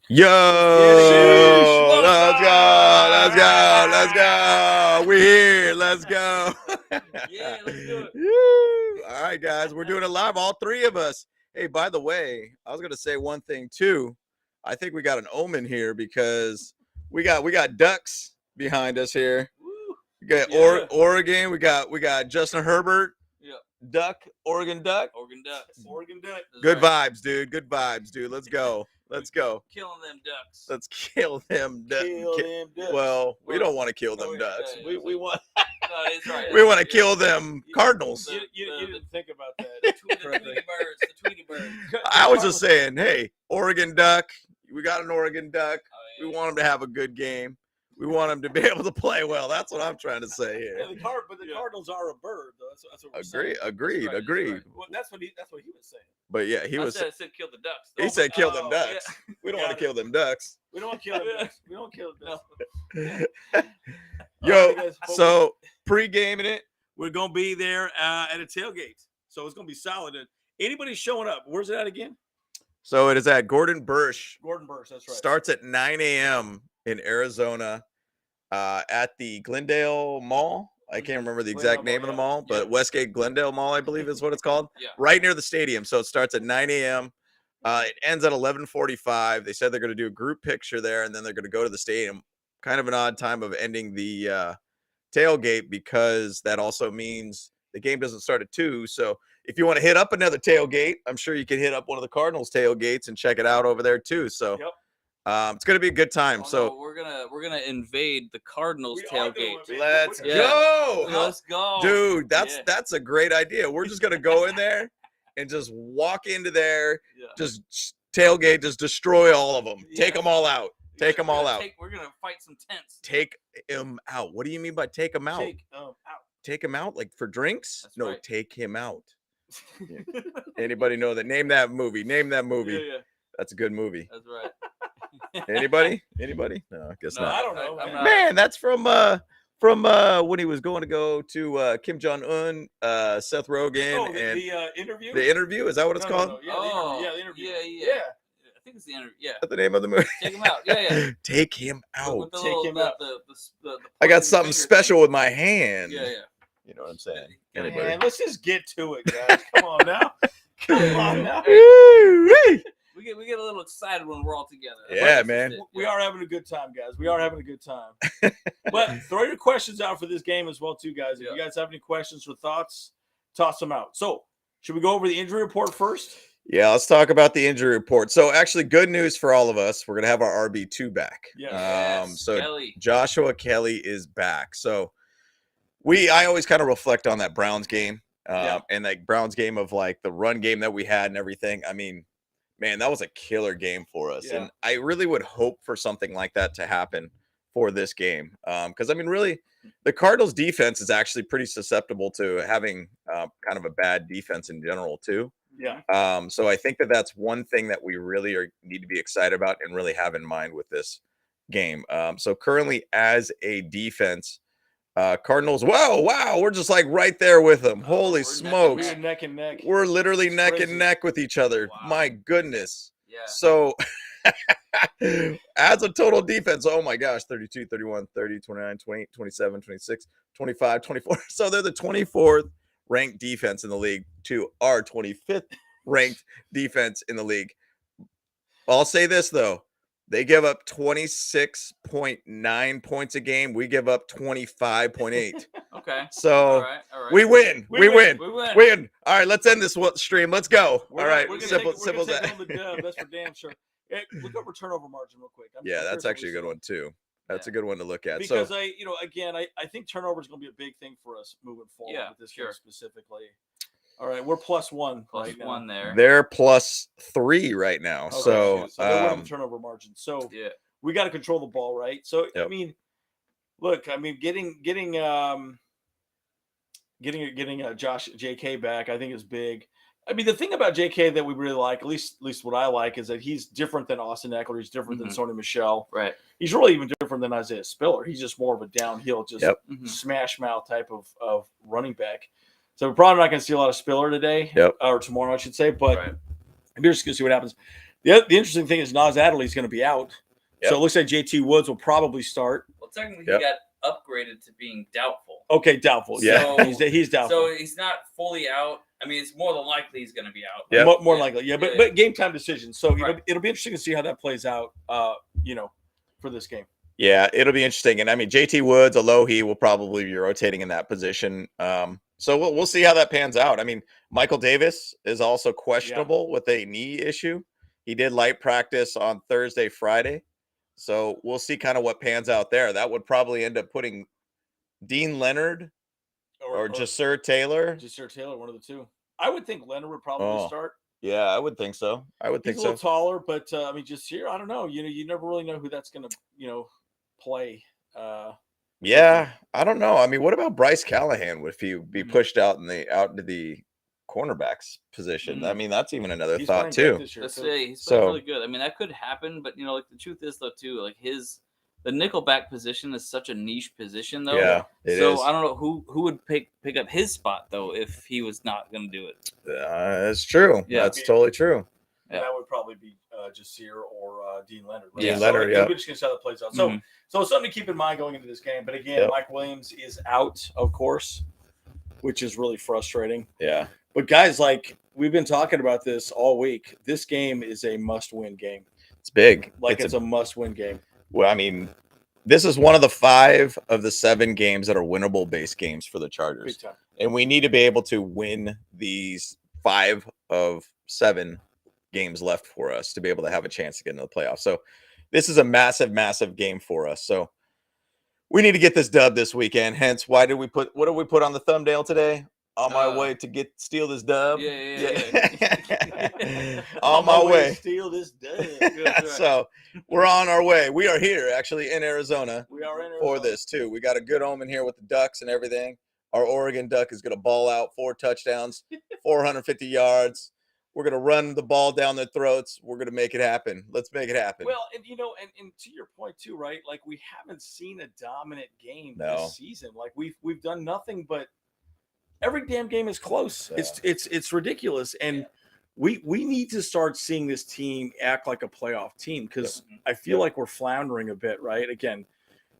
Yo, Sheesh, let's go. We're here. Let's go. Yeah, let's do it. Woo. All right, guys, we're doing it live, all three of us. Hey, by the way, I was gonna say one thing too. I think we got an omen here because we got ducks behind us here. Woo. We got Yeah. Oregon. We got Justin Herbert. Yep. Duck, Oregon Duck. Oregon Ducks. Oregon Duck. That's Good right. vibes, dude. Good vibes, dude. Let's go. Let's go. Killing them ducks. Let's kill them ducks. Kill them ducks. Well, we Well, don't want to kill them oh, yeah, ducks. yeah, We want No, it's right. we want to Yeah. kill them Cardinals. You didn't think about that. The Tweety birds. The Tweety birds. I was just saying, hey, Oregon Duck. We got an Oregon Duck. Oh, yeah. We want them to have a good game. We want them to be able to play well. That's what I'm trying to say here. Yeah, the Cardinals are a bird, though. That's what we're saying. Agreed. That's right, Agreed. Well, that's what he was saying. But yeah, he I was. said kill the ducks. He said kill them Oh, ducks. We don't want to kill them ducks. We don't want to kill the ducks. We don't kill the ducks. Yo, All right, guys, but so pre-gaming it. we're gonna be there at a tailgate, so it's gonna be solid. And anybody showing up? Where's it at again? So it is at Gordon Bursch. Gordon Bursch. That's right. Starts at 9 a.m. in Arizona at the Glendale Mall. I can't remember the exact Glendale name of the Mall, mall, but yeah. Westgate Glendale Mall, I believe is what it's called. Yeah. Right near the stadium. So it starts at 9 a.m. It ends at 11:45. They said they're going to do a group picture there, and then they're going to go to the stadium. Kind of an odd time of ending the tailgate because that also means the game doesn't start at 2. So if you want to hit up another tailgate, I'm sure you can hit up one of the Cardinals tailgates and check it out over there too. So Yep. it's going to be a good time. Oh, So no, we're gonna invade the Cardinals We are gonna tailgate. invade. let's Yeah. go. Let's go, Dude, Yeah. that's a great idea. We're just gonna go in there and just walk into there, Yeah. just tailgate, just destroy all of them. Take Yeah. them all out. Take them all out. We're gonna fight some tents. Take him out. What do you mean by take him out? Take out. Take him out like for drinks? That's No, right. take him out. Anybody know that? Name that movie. Name that movie. Yeah. That's a good movie. That's right. Anybody? Anybody? No, I guess No, not. I don't know, I'm man. not- Man, that's from when he was going to go to Kim Jong Un, Seth Rogen, Oh, and the interview. the interview. Is that what it's No, called? no, yeah, Oh, the interview. yeah. I think it's the interview. Yeah. That's the name of the movie. Take him out. Yeah. Take him With out. the Take little- him the- out. the I got pointing something finger special thing. with my hand. Yeah. You know what I'm saying? Yeah. Anybody? Man, let's just get to it, guys. Come on now. Come on now. Woo-wee. We get a little excited when we're all together. Yeah, That's man. just it. We are having a good time, guys. We are having a good time. But throw your questions out for this game as well, too, guys. If you guys have any questions or thoughts, toss them out. So, should we go over the injury report first? Yeah, let's talk about the injury report. So, actually, good news for all of us. We're gonna have our RB2 back. Yes. So Kelly. Joshua Kelly is back. So I always kind of reflect on that Browns game, and like Browns game of like the run game that we had and everything. I mean, man, that was a killer game for us, Yeah. and I really would hope for something like that to happen for this game. Because I mean, really, the Cardinals defense is actually pretty susceptible to having kind of a bad defense in general too. Yeah. So I think that that's one thing that we really need to be excited about and really have in mind with this game. So currently, as a defense, Cardinals, wow, we're just like right there with them. Holy we're smokes. We're neck and neck. We're literally It's neck crazy. and neck with each other. Wow. My goodness. Yeah. So as a total defense, oh my gosh, 32, 31, 30, 29, 28, 27, 26, 25, 24. So they're the 24th ranked defense in the league to our 25th ranked defense in the league. I'll say this though. They give up 26.9 points a game. We give up 25.8. Okay. So All right. we win. We We win. win. We win. All right, let's end this stream. Let's go. We're All gonna- right, we're gonna simple take, we're as gonna take that. home the dub. That's for damn sure. Hey, look over turnover margin real quick. I'm Yeah, curious that's what actually a we good see. one too. That's Yeah. a good one to look at. Because So I think turnover is going to be a big thing for us moving forward Yeah, with this sure. game specifically. All right, we're +1 Plus right now. one there. they're +3 right now. Okay, So so they're winning the turnover margin. So Yeah. we got to control the ball, right? So I Yep. mean, look, I mean, getting Josh JK back, I think is big. I mean, the thing about JK that we really like, at least what I like, is that he's different than Austin Eckler. He's different than Mhm. Sony Michel. Right. He's really even different than Isaiah Spiller. He's just more of a downhill, just Yep. Mhm. smash mouth type of running back. So we're probably not going to see a lot of Spiller today, Yep. or tomorrow, I should say. But Right. we're just going to see what happens. The interesting thing is Nas Adderley's going to be out. Yep. So it looks like JT Woods will probably start. Well, technically, Yep. he got upgraded to being doubtful. Okay, doubtful. Yeah. So, He's doubtful. So he's not fully out. I mean, it's more than likely he's going to be out. Yep. More likely, yeah. But game time decision. So it'll be interesting to see how that plays out. For this game. Yeah, it'll be interesting. And I mean, JT Woods, Alohi will probably be rotating in that position. So we'll see how that pans out. I mean, Michael Davis is also questionable with a knee issue. He did light practice on Thursday, Friday. So we'll see kind of what pans out there. That would probably end up putting Dean Leonard or Jasir Taylor. Jasir Taylor, one of the two. I would think Leonard would probably start. Yeah, I would think so. He's a little taller, but I mean, Jasir, I don't know. You never really know who that's going to, play. Yeah, I don't know. I mean, what about Bryce Callahan if he be pushed out into the cornerbacks position? I mean, that's even another thought too. He's playing really good. I mean, that could happen, but like the truth is though too, like the nickelback position is such a niche position though. Yeah, it is. I don't know who would pick up his spot though if he was not going to do it. That's true. Yeah, that's totally true. And that would probably be Jasir or Dean Leonard. Right? Dean Leonard, yeah. We're just going to see how that plays out. So it's something to keep in mind going into this game. But again, Mike Williams is out, of course, which is really frustrating. Yeah. But guys, like we've been talking about this all week. This game is a must-win game. It's big. It's a must-win game. Well, I mean, this is one of the 5 of the 7 games that are winnable base games for the Chargers. Big time. And we need to be able to win these 5 of 7 games left for us to be able to have a chance to get into the playoffs. So this is a massive, massive game for us. So we need to get this dub this weekend. Hence, what did we put on the thumbnail today? On my way to steal this dub. Yeah. On my way to steal this dub. So we're on our way. We are here actually in Arizona. We are in Arizona for this too. We got a good omen here with the Ducks and everything. Our Oregon Duck is going to ball out 4 touchdowns, 450 yards. We're going to run the ball down their throats. We're going to make it happen. Let's make it happen. Well, and and to your point too, right? Like we haven't seen a dominant game this season. Like we've done nothing but every damn game is close. Yeah. It's ridiculous. And we need to start seeing this team act like a playoff team because I feel like we're floundering a bit, right? Again,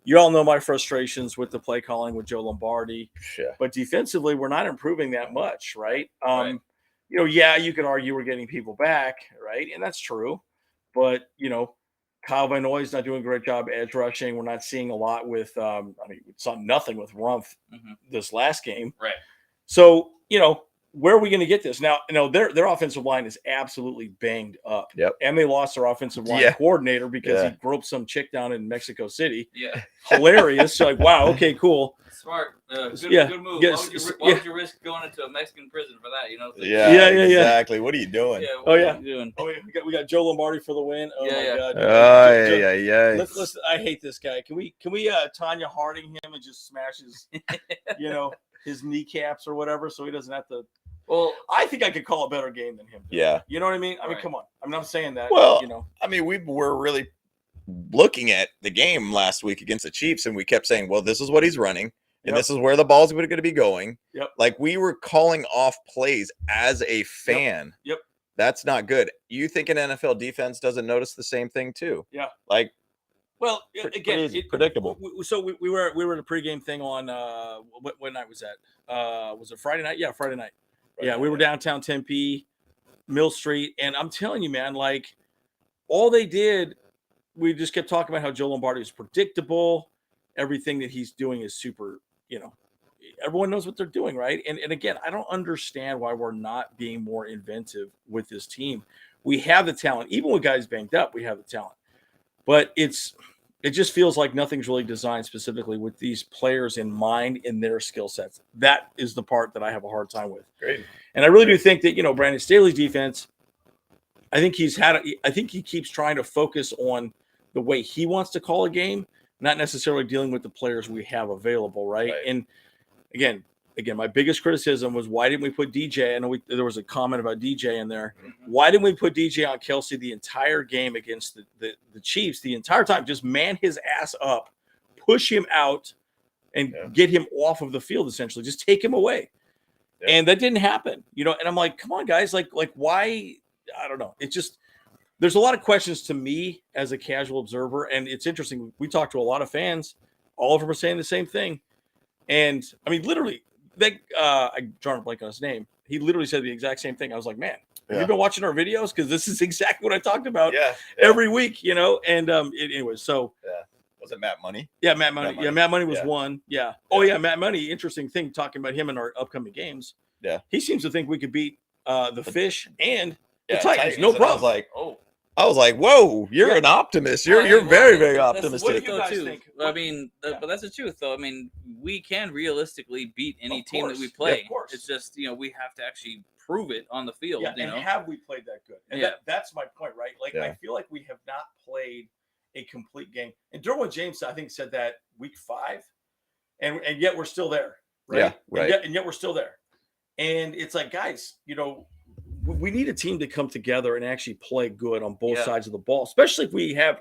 you all know my frustrations with the play calling with Joe Lombardi. Yeah. But defensively, we're not improving that much, right? Right. You could argue we're getting people back, right? And that's true. But, Kyle Van Noy's not doing a great job edge rushing. We're not seeing a lot with we saw nothing with Rumpf this last game. Right. So, where are we going to get this? Now, their offensive line is absolutely banged up. Yep. And they lost their offensive line coordinator because he groped some chick down in Mexico City. Yeah. Hilarious. So wow, okay, cool. Smart. Good move. Yes. Why would you risk going into a Mexican prison for that? Yeah. Exactly. What are you doing? Yeah, what are you doing? Oh, yeah. We got Joe Lombardi for the win. Oh my God. Yeah. Let's I hate this guy. Can we Tanya Harding him and just smash his his kneecaps or whatever so he doesn't have to. Well, I think I could call a better game than him. Yeah. You know what I mean? I mean, come on. I'm not saying that. Well, I mean, we were really looking at the game last week against the Chiefs, and we kept saying, well, this is what he's running, and this is where the ball's going to be going. Yep. Like, we were calling off plays as a fan. Yep. That's not good. You think an NFL defense doesn't notice the same thing, too? Yeah. Like, well, again, predictable. So we were in a pregame thing on what night was that? Was it Friday night? Yeah, Friday night. Yeah, we were downtown Tempe, Mill Street, and I'm telling you, man, like all they did, we just kept talking about how Joe Lombardi is predictable. Everything that he's doing is super, everyone knows what they're doing, right? And again, I don't understand why we're not being more inventive with this team. We have the talent. Even with guys banged up, we have the talent. But it just feels like nothing's really designed specifically with these players in mind in their skill sets. That is the part that I have a hard time with. Great. And I really do think that, Brandon Staley's defense, I think he keeps trying to focus on the way he wants to call a game, not necessarily dealing with the players we have available, right? And again, my biggest criticism was why didn't we put DJ? I know there was a comment about DJ in there. Why didn't we put DJ on Kelsey the entire game against the Chiefs the entire time? Just man his ass up, push him out, and get him off of the field, essentially. Just take him away. Yeah. And that didn't happen, And I'm like, come on, guys. Like why? I don't know. It's just there's a lot of questions to me as a casual observer, and it's interesting. We talked to a lot of fans. All of them are saying the same thing. And I mean, literally, I'm drawing a blank on his name. He literally said the exact same thing. I was like, man, have you been watching our videos? Because this is exactly what I talked about every week, you know? And anyway, so. Yeah. Was it Matt Money? Yeah, Matt Money. Yeah, Matt Money was one. Yeah. Oh, yeah, Matt Money. Interesting thing talking about him in our upcoming games. Yeah. He seems to think we could beat the Fish and the Titans. No problem. I was like, whoa, you're an optimist. You're very, very optimistic. What do you guys think? I mean, but that's the truth, though. I mean, we can realistically beat any team that we play. Yeah, of course. It's just, you know, we have to actually prove it on the field. Yeah, you know? have we played that good? And that's my point, right? Like, I feel like we have not played a complete game. And Derwin James, I think, said that week 5, and yet we're still there, right? Yeah, right. And yet we're still there. And it's like, guys, you know, we need a team to come together and actually play good on both sides of the ball, especially if we have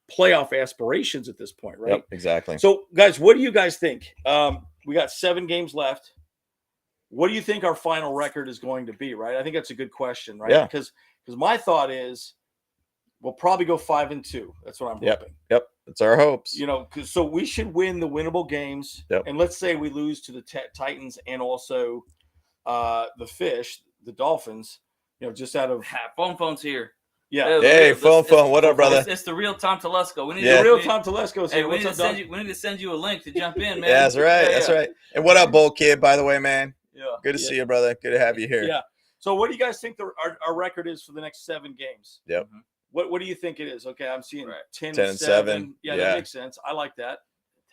playoff aspirations at this point, right? Yep, exactly. So, guys, what do you guys think? We got 7 games left. What do you think our final record is going to be, right? I think that's a good question, right? Yeah. Because my thought is we'll probably go 5-2. That's what I'm hoping. Yep, that's our hopes. You know, so we should win the winnable games. Yep. And let's say we lose to the Titans and also the Fish, the Dolphins. You know, just out of phone's here. Yeah. Hey, phone. What up, brother? It's the real Tom Telesco. We need the real Tom Telesco. Hey, we need to send you a link to jump in, man. Yeah, that's right. That's right. And what up, Bull Kid? By the way, man. Yeah. Good to see you, brother. Good to have you here. Yeah. So, what do you guys think our record is for the next 7 games? Yep. What do you think it is? Okay, I'm seeing 10-7. Yeah, that makes sense. I like that.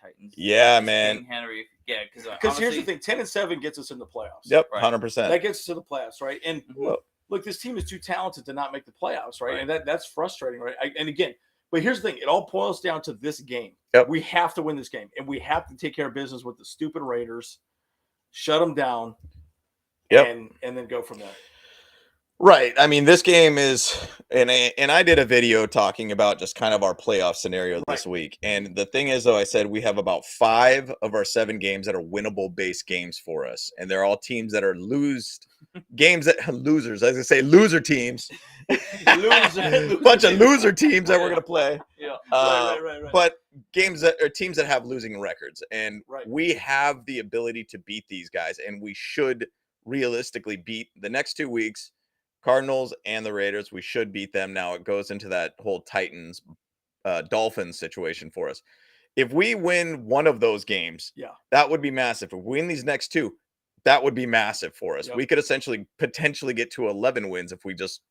Titans. Yeah, man. King Henry. Yeah, because here's the thing: 10-7 gets us in the playoffs. Yep, 100%. That gets us to the playoffs, right? And look, this team is too talented to not make the playoffs, right? And that's frustrating, right? And again, but here's the thing: it all boils down to this game. Yep. We have to win this game, and we have to take care of business with the stupid Raiders, shut them down, and then go from there. Right. I mean, this game is, and I did a video talking about just kind of our playoff scenario this week. And the thing is, though, I said we have about 5 of our 7 games that are winnable base games for us. And they're all teams that are losers. I was going to say loser teams. Bunch of loser teams that we're going to play. Yeah. Right. But games that are teams that have losing records. And we have the ability to beat these guys. And we should realistically beat the next 2 weeks. Cardinals and the Raiders, we should beat them. Now it goes into that whole Titans Dolphins situation for us. If we win one of those games, that would be massive. If we win these next 2, that would be massive for us. We could potentially get to 11 wins if we just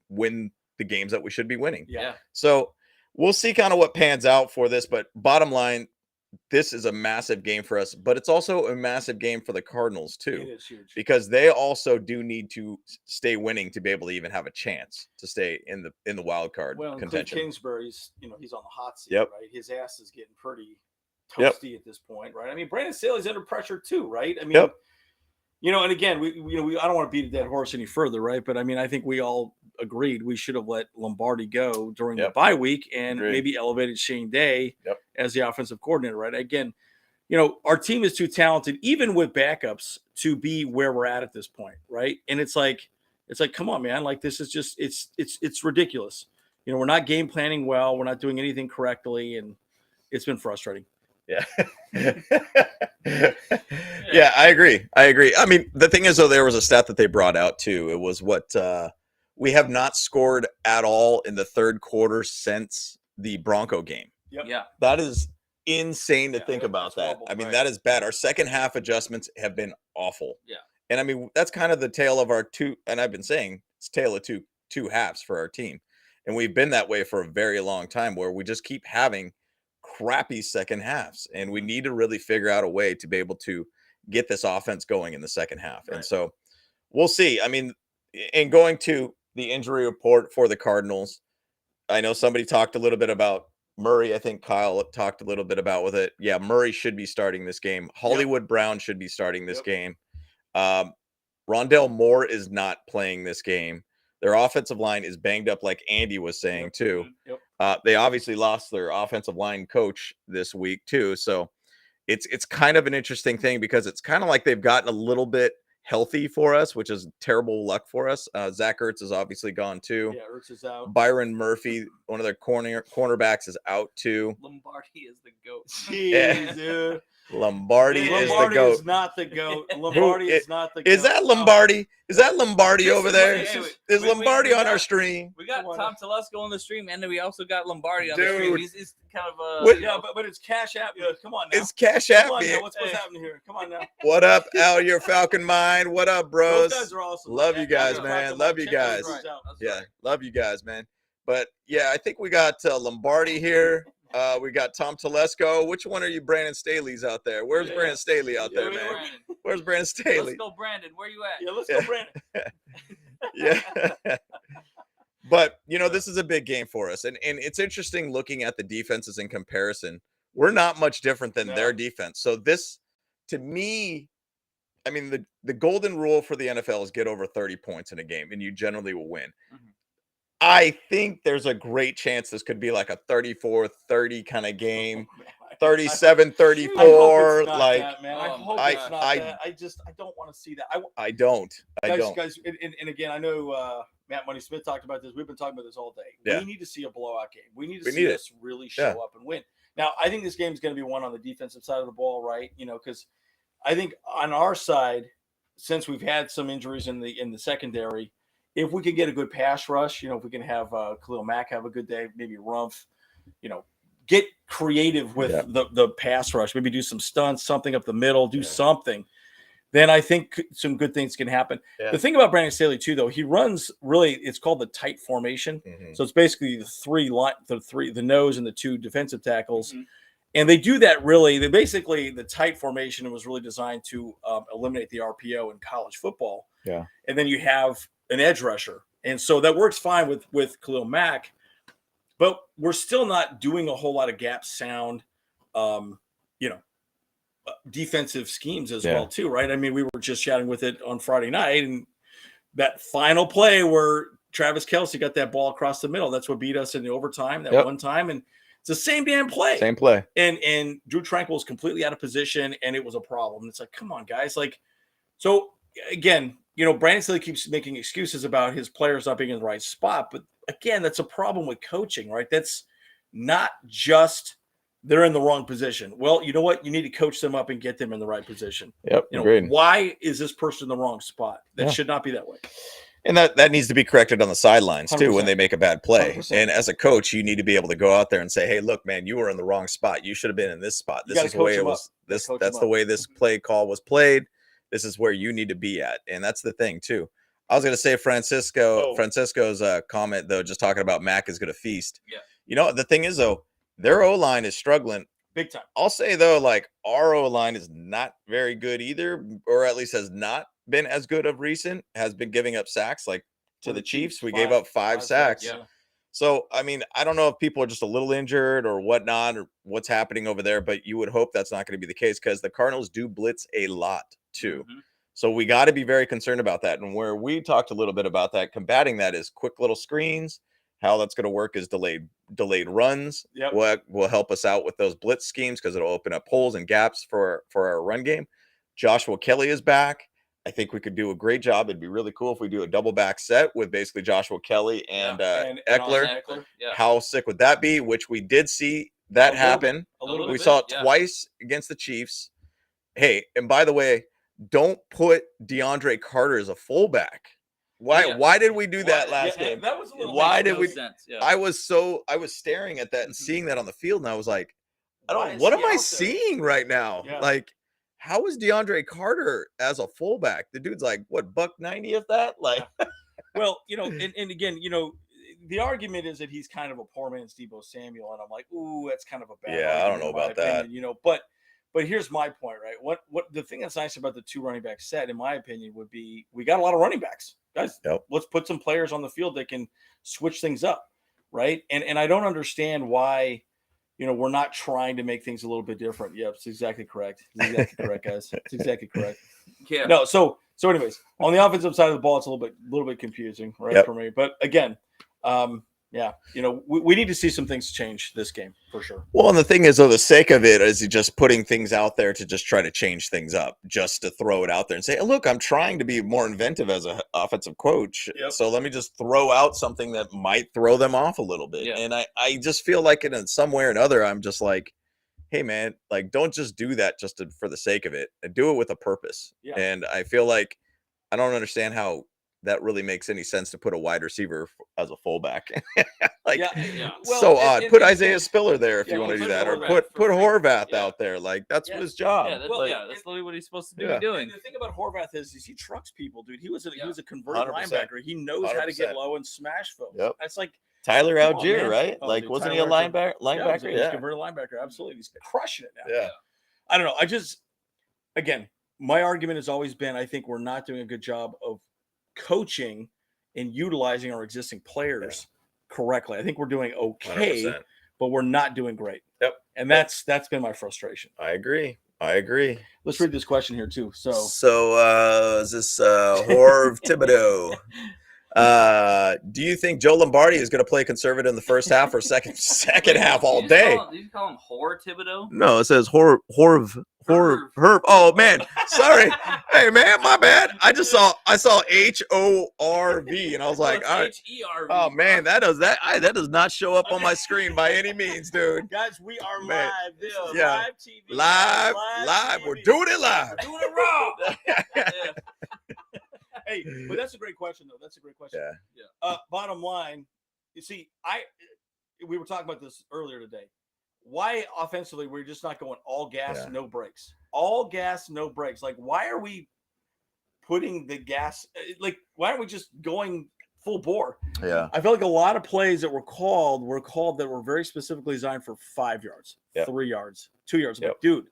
win the games that we should be winning. Yeah. So we'll see kind of what pans out for this, but bottom line, this is a massive game for us, but it's also a massive game for the Cardinals too. It is huge because they also do need to stay winning to be able to even have a chance to stay in the wild card contention. Kingsbury's, he's on the hot seat, right? His ass is getting pretty toasty at this point, right? I mean, Brandon Staley's under pressure too, right? I mean, and again, we I don't want to beat a dead horse any further, right? But I mean, I think we all agreed we should have let Lombardi go during the bye week and maybe elevated Shane Day as the offensive coordinator, right? Again, our team is too talented, even with backups, to be where we're at this point, right? And it's like, come on, man! Like this is just it's ridiculous. We're not game planning well. We're not doing anything correctly, and it's been frustrating. Yeah. Yeah, I agree. I mean, the thing is, though, there was a stat that they brought out too. It was what we have not scored at all in the third quarter since the Bronco game. Yep. Yeah. That is insane to think about that. Horrible, I mean, that is bad. Our second half adjustments have been awful. Yeah. And I mean, that's kind of the tale of our two, and I've been saying it's tale of two halves for our team. And we've been that way for a very long time where we just keep having crappy second halves. And we need to really figure out a way to be able to get this offense going in the second half. And so we'll see. I mean, and going to the injury report for the Cardinals, I know somebody talked a little bit about Murray. I think Kyle talked a little bit about with it. Yeah, Murray should be starting this game. Hollywood Brown should be starting this game. Rondell Moore is not playing this game. Their offensive line is banged up, like Andy was saying, too. They obviously lost their offensive line coach this week, too. So it's kind of an interesting thing because it's kind of like they've gotten a little bit healthy for us, which is terrible luck for us. Zach Ertz is obviously gone too. Yeah, Ertz is out. Byron Murphy, one of their cornerbacks, is out too. Lombardi is the GOAT. Jeez, dude. Lombardi is the GOAT. Is not the GOAT. Lombardi is not the GOAT. Is that Lombardi? Is that Lombardi over there? Is Lombardi on our stream? We got Tom Telesco on the stream, and then we also got Lombardi on the Dude. stream. He's kind of yeah, but it's Cash App. Come on now. It's Cash App. Come on now. What's happening here? Come on now. What up, Al? Your Falcon Mind. What up, bros? Those guys are awesome. Love you guys, man. Love you guys. Yeah, love you guys, man. But yeah, I think we got Lombardi here. We got Tom Telesco. Which one are you, Brandon Staley's out there? Where's Brandon Staley out there, man? Where's Brandon Staley? Let's go, Brandon. Where you at? Yeah, let's go, Brandon. Yeah. But, this is a big game for us. And it's interesting looking at the defenses in comparison. We're not much different than their defense. So this, to me, I mean, the golden rule for the NFL is get over 30 points in a game, and you generally will win. Mm-hmm. I think there's a great chance this could be like a 34-30 kind of game. 37-34. Like, that, man. I hope it's not that. I don't want to see that. I don't. Guys, and again, I know Matt Money Smith talked about this. We've been talking about this all day. Yeah. We need to see a blowout game. We need to see us really show up and win. Now, I think this game is going to be won on the defensive side of the ball, right? Because I think on our side, since we've had some injuries in the secondary, if we could get a good pass rush, if we can have Khalil Mack have a good day, maybe Rumph, get creative with the pass rush, maybe do some stunts, something up the middle, do something, then I think some good things can happen. Yeah. The thing about Brandon Staley too, though, he runs it's called the tight formation. Mm-hmm. So it's basically the nose and the two defensive tackles. Mm-hmm. And they do that the tight formation was really designed to eliminate the RPO in college football. Yeah. And then you have an edge rusher. And so that works fine with Khalil Mack, but we're still not doing a whole lot of gap sound, defensive schemes as well too, right? I mean, we were just chatting with it on Friday night, and that final play where Travis Kelce got that ball across the middle, that's what beat us in the overtime one time. And it's the same damn play. Same play. And Drew Tranquill was completely out of position, and it was a problem. It's like, come on, guys. So again, Brandon Staley keeps making excuses about his players not being in the right spot. But again, that's a problem with coaching, right? That's not just they're in the wrong position. Well, you know what? You need to coach them up and get them in the right position. Yep. Agreed. Why is this person in the wrong spot? That should not be that way. And that needs to be corrected on the sidelines too 100%. When they make a bad play. 100%. And as a coach, you need to be able to go out there and say, "Hey, look, man, you were in the wrong spot. You should have been in this spot. This is the way it was. That's the way this play call was played. This is where you need to be at." And that's the thing too. I was going to say Francisco's comment though, just talking about Mac is going to feast. Yeah. The thing is though, their O-line is struggling big time. I'll say though, our O-line is not very good either, or at least has not been as good of recent. Has been giving up sacks to the Chiefs. We gave up five sacks. Yeah. So, I mean, I don't know if people are just a little injured or whatnot, or what's happening over there, but you would hope that's not going to be the case because the Cardinals do blitz a lot too. Mm-hmm. So we got to be very concerned about that. And where we talked a little bit about that, combating that is quick little screens. How that's going to work is delayed runs. Yep. Will help us out with those blitz schemes because it'll open up holes and gaps for our run game. Joshua Kelly is back. I think we could do a great job. It'd be really cool if we do a double back set with basically Joshua Kelly and Eckler. Yeah. How sick would that be? Which we did see that happen. We saw it twice against the Chiefs. Hey, and by the way, don't put DeAndre Carter as a fullback. Why did we do that last game? That was a little. Why did we? Sense. Yeah. I was staring at that and seeing that on the field, and I was like, what am I seeing right now? Yeah. How is DeAndre Carter as a fullback? The dude's $190 of that? Well, and again, the argument is that he's kind of a poor man's Deebo Samuel, and I'm like, ooh, that's kind of a bad. Yeah, I don't know about that. But here's my point, right? What the thing that's nice about the two running back set, in my opinion, would be we got a lot of running backs, guys. Yep. Let's put some players on the field that can switch things up, right? And I don't understand why, we're not trying to make things a little bit different. Yep, it's exactly correct. It's exactly correct, guys. It's exactly correct. Yeah. No, so anyways, on the offensive side of the ball, it's a little bit confusing, right, for me. But again, Yeah, we need to see some things change this game for sure. Well, and the thing is, though, the sake of it is just putting things out there to just try to change things up, just to throw it out there and say, look, I'm trying to be more inventive as an offensive coach. Yep. So let me just throw out something that might throw them off a little bit. Yeah. And I just feel like in some way or another, I'm just like, hey, man, like, don't just do that just for the sake of it, and do it with a purpose. Yeah. And I feel like I don't understand how that really makes any sense to put a wide receiver as a fullback. Like, Well, so odd. Put Isaiah Spiller there if you want to do that, or put Horvath out there. Like, that's his job. Yeah, that's literally what he's supposed to be doing. And the thing about Horvath is he trucks people, dude. He was a converted 100%. linebacker. He knows how to get low and smash folks. Yep. That's like Tyler come on, Algier, man. right? Oh, like, dude, wasn't Tyler he a linebacker? He's a converted linebacker. Absolutely. He's crushing it now. Yeah. I don't know. Again, my argument has always been I think we're not doing a good job of coaching and utilizing our existing players correctly. I think we're doing okay, 100%. but we're not doing great. Yep. And that's been my frustration. I agree. Let's read this question here too. So is this Horv Thibodeau? Do you think Joe Lombardi is going to play conservative in the first half or second half all day? Did you call him Whore Thibodeau? No, it says Herb. Oh man, sorry. Hey man, my bad. I saw HORV and I was like, all right. H-E-R-V. Oh man, that does not show up on my screen by any means, dude. guys, we are Man. live. This is Yeah. live TV. Live. TV. We're doing it live. We're doing it raw. Hey, but that's a great question, though. That's a great question. Yeah. Bottom line, you see, we were talking about this earlier today. Why offensively we're just not going all gas, no brakes? All gas, no brakes. Like, why are we putting the gas? Like, why aren't we just going full bore? Yeah. I feel like a lot of plays that were called that were very specifically designed for 5 yards, 3 yards, 2 yards. Like, dude,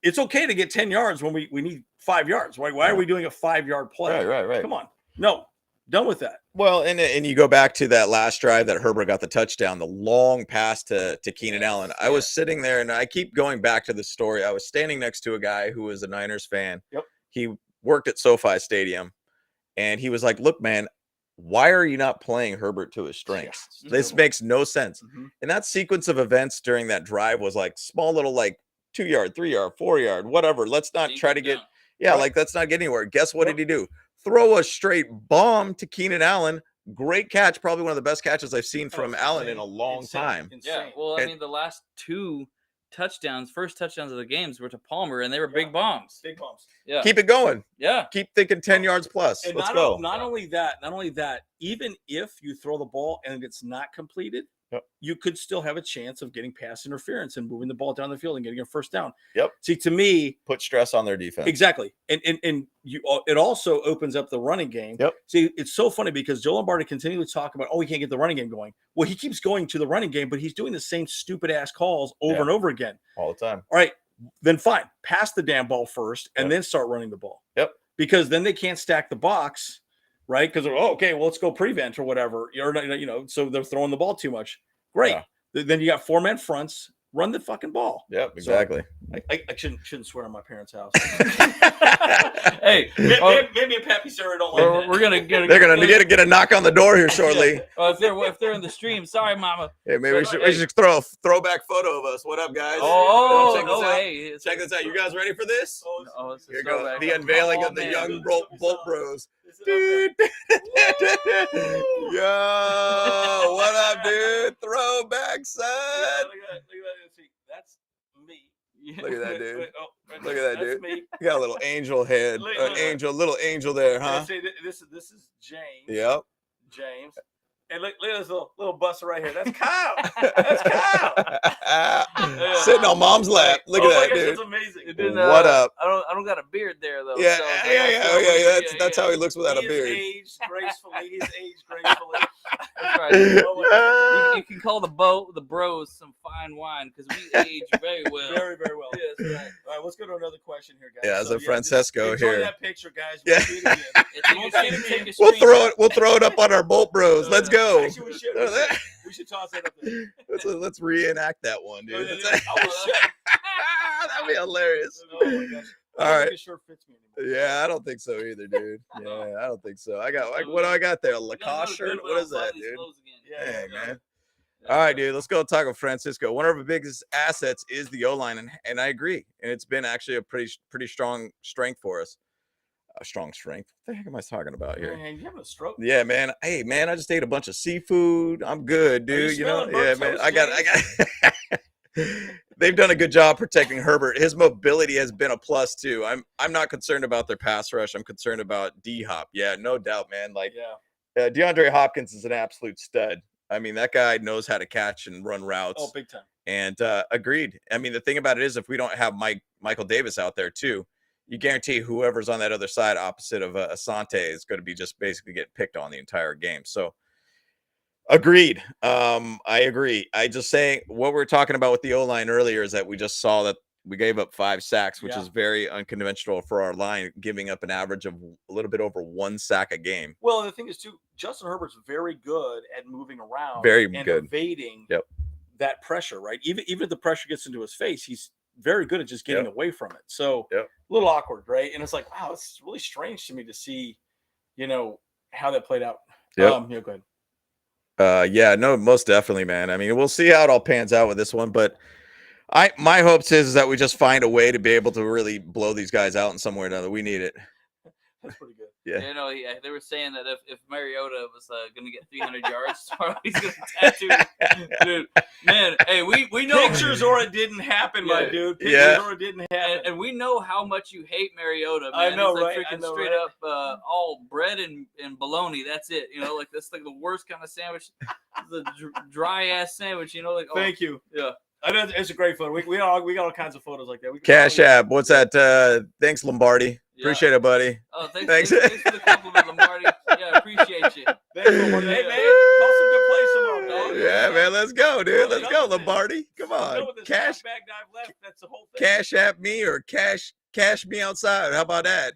it's okay to get 10 yards when we need 5 yards. Why are we doing a 5-yard play? Right. Come on. No, done with that. Well, and you go back to that last drive that Herbert got the touchdown, the long pass to Keenan Allen. I was sitting there, and I keep going back to the story. I was standing next to a guy who was a Niners fan. Yep. He worked at SoFi Stadium, and he was like, look, man, why are you not playing Herbert to his strengths? This makes no sense. Mm-hmm. And that sequence of events during that drive was like small little, like, 2 yard, 3 yard, 4 yard, whatever. Let's not try to get, like, let's not get anywhere. Guess what did he do? Throw a straight bomb to Keenan Allen. Great catch. Probably one of the best catches I've seen from Allen in a long time. Yeah. Well, I mean, the last two first touchdowns of the games were to Palmer, and they were big bombs. Big bombs. Yeah. Keep it going. Yeah. Keep thinking 10 yards plus. And Let's go. Not only that, even if you throw the ball and it's not completed, you could still have a chance of getting pass interference and moving the ball down the field and getting a first down. Yep. See, to me, put stress on their defense. Exactly. And it also opens up the running game. Yep. See, it's so funny because Joe Lombardi continually talk about, we can't get the running game going. Well, he keeps going to the running game, but he's doing the same stupid ass calls over and over again. All the time. All right. Then fine. Pass the damn ball first and then start running the ball. Yep. Because then they can't stack the box, right? Because okay, well, let's go prevent or whatever. So they're throwing the ball too much. Great. Yeah. Then you got 4-man fronts. Run the fucking ball. Yep, exactly. So I shouldn't swear on my parents' house. Hey, maybe a Pappy Sarah don't like that. We're gonna they're gonna get a knock on the door here shortly. If they're in the stream, sorry, Mama. Hey, maybe we should throw a throwback photo of us. What up, guys? Check this out. You guys ready for this? Here goes the unveiling of the young Bolt Bros. Yo, what up, dude? Throwback, son. Look at that. See, that's me. Look at that, dude. Look at that, that's dude. Me. You got a little angel head, little angel there, huh? See, this is James. Yep. James. And look at this little buster right here. That's Kyle. That's Kyle. Sitting on mom's lap. Look at that, dude. That's amazing. What up? I don't got a beard there though. Yeah, That's how he looks without a beard. He's aged gracefully. That's right. You can call the bros some fine wine because we age very well. Very, very well. Yes, right. All right, let's go to another question here, guys. Yeah, enjoy Francesco here. that picture, guys. We'll see it again. We'll throw it up on our Bolt Bros. Let's go. Actually, we should toss that up there. Let's reenact that one, dude. That'd be hilarious. Oh my gosh. All right. This shirt fits me anymore. Yeah, I don't think so either, dude. Yeah, I don't think so. What do I got there? A Lacoste shirt? What is that, dude? Dang, man. All right, dude. Let's go talk with Francisco. One of our biggest assets is the O-line, and I agree. And it's been actually a pretty strong strength for us. A strong strength. What the heck am I talking about here? Man, you having a stroke? Yeah, man. Hey, man, I just ate a bunch of seafood. I'm good, dude. You know, yeah, man. I got. They've done a good job protecting Herbert. His mobility has been a plus too. I'm not concerned about their pass rush. I'm concerned about D-Hop. Yeah, no doubt, man. Like, DeAndre Hopkins is an absolute stud. I mean, that guy knows how to catch and run routes. Oh, big time. And agreed. I mean, the thing about it is, if we don't have Michael Davis out there too, you guarantee whoever's on that other side opposite of Asante is going to be just basically get picked on the entire game. So agreed. I agree. I just saying what we're talking about with the O-line earlier is that we just saw that we gave up 5 sacks, which is very unconventional for our line, giving up an average of a little bit over 1 sack a game. Well, the thing is too, Justin Herbert's very good at moving around, and good evading that pressure, right? Even if the pressure gets into his face, he's very good at just getting away from it. So a little awkward, right? And it's like, wow, it's really strange to me to see, how that played out. Go ahead. Yeah, no, most definitely, man. I mean, we'll see how it all pans out with this one, but my hopes is that we just find a way to be able to really blow these guys out in some way or another. We need it. That's pretty good. Yeah. They were saying that if Mariota was going to get 300 yards tomorrow, he's going to tattoo. Dude, man, hey, we know. Pictures or it didn't happen, my dude. Pictures or it didn't happen. And we know how much you hate Mariota, man. I know, he's like right? freaking straight up all bread and bologna. That's it. Like that's like the worst kind of sandwich. The dry ass sandwich, like. Oh, Thank you. Yeah. I know it's a great photo. We got all kinds of photos like that. Cash App. What's that? Thanks, Lombardi. Yeah. Appreciate it, buddy. Oh, thanks for the compliment, Lombardi. Yeah, appreciate you. Thanks, Lombardi. Hey, man, call some good plays tomorrow, dog. Yeah, man, let's go, dude. Let's go, Lombardi. Come on. Cash back dive left. That's the whole thing. Cash App me or cash me outside. How about that?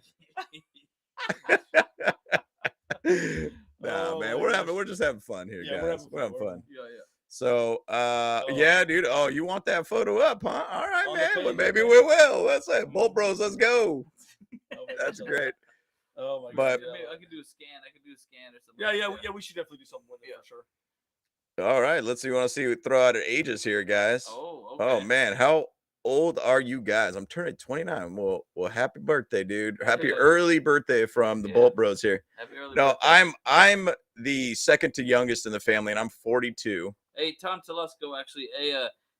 Nah, man, we're just having fun here, guys. We're having fun. Yeah. So, yeah, dude. Oh, you want that photo up, huh? All right, man. Well, maybe we will. Let's say, Bolt Bros, let's go. That's great. Oh my god. I could do a scan. Or something. Yeah. We should definitely do something with it for sure. All right. Let's see. Want to see throw out our ages here, guys. Oh, okay. Oh man, how old are you guys? I'm turning 29. Well, happy birthday, dude. Happy early birthday from the Bolt Bros here. Happy early birthday. I'm the second to youngest in the family, and I'm 42. Hey, Tom Telesco, actually,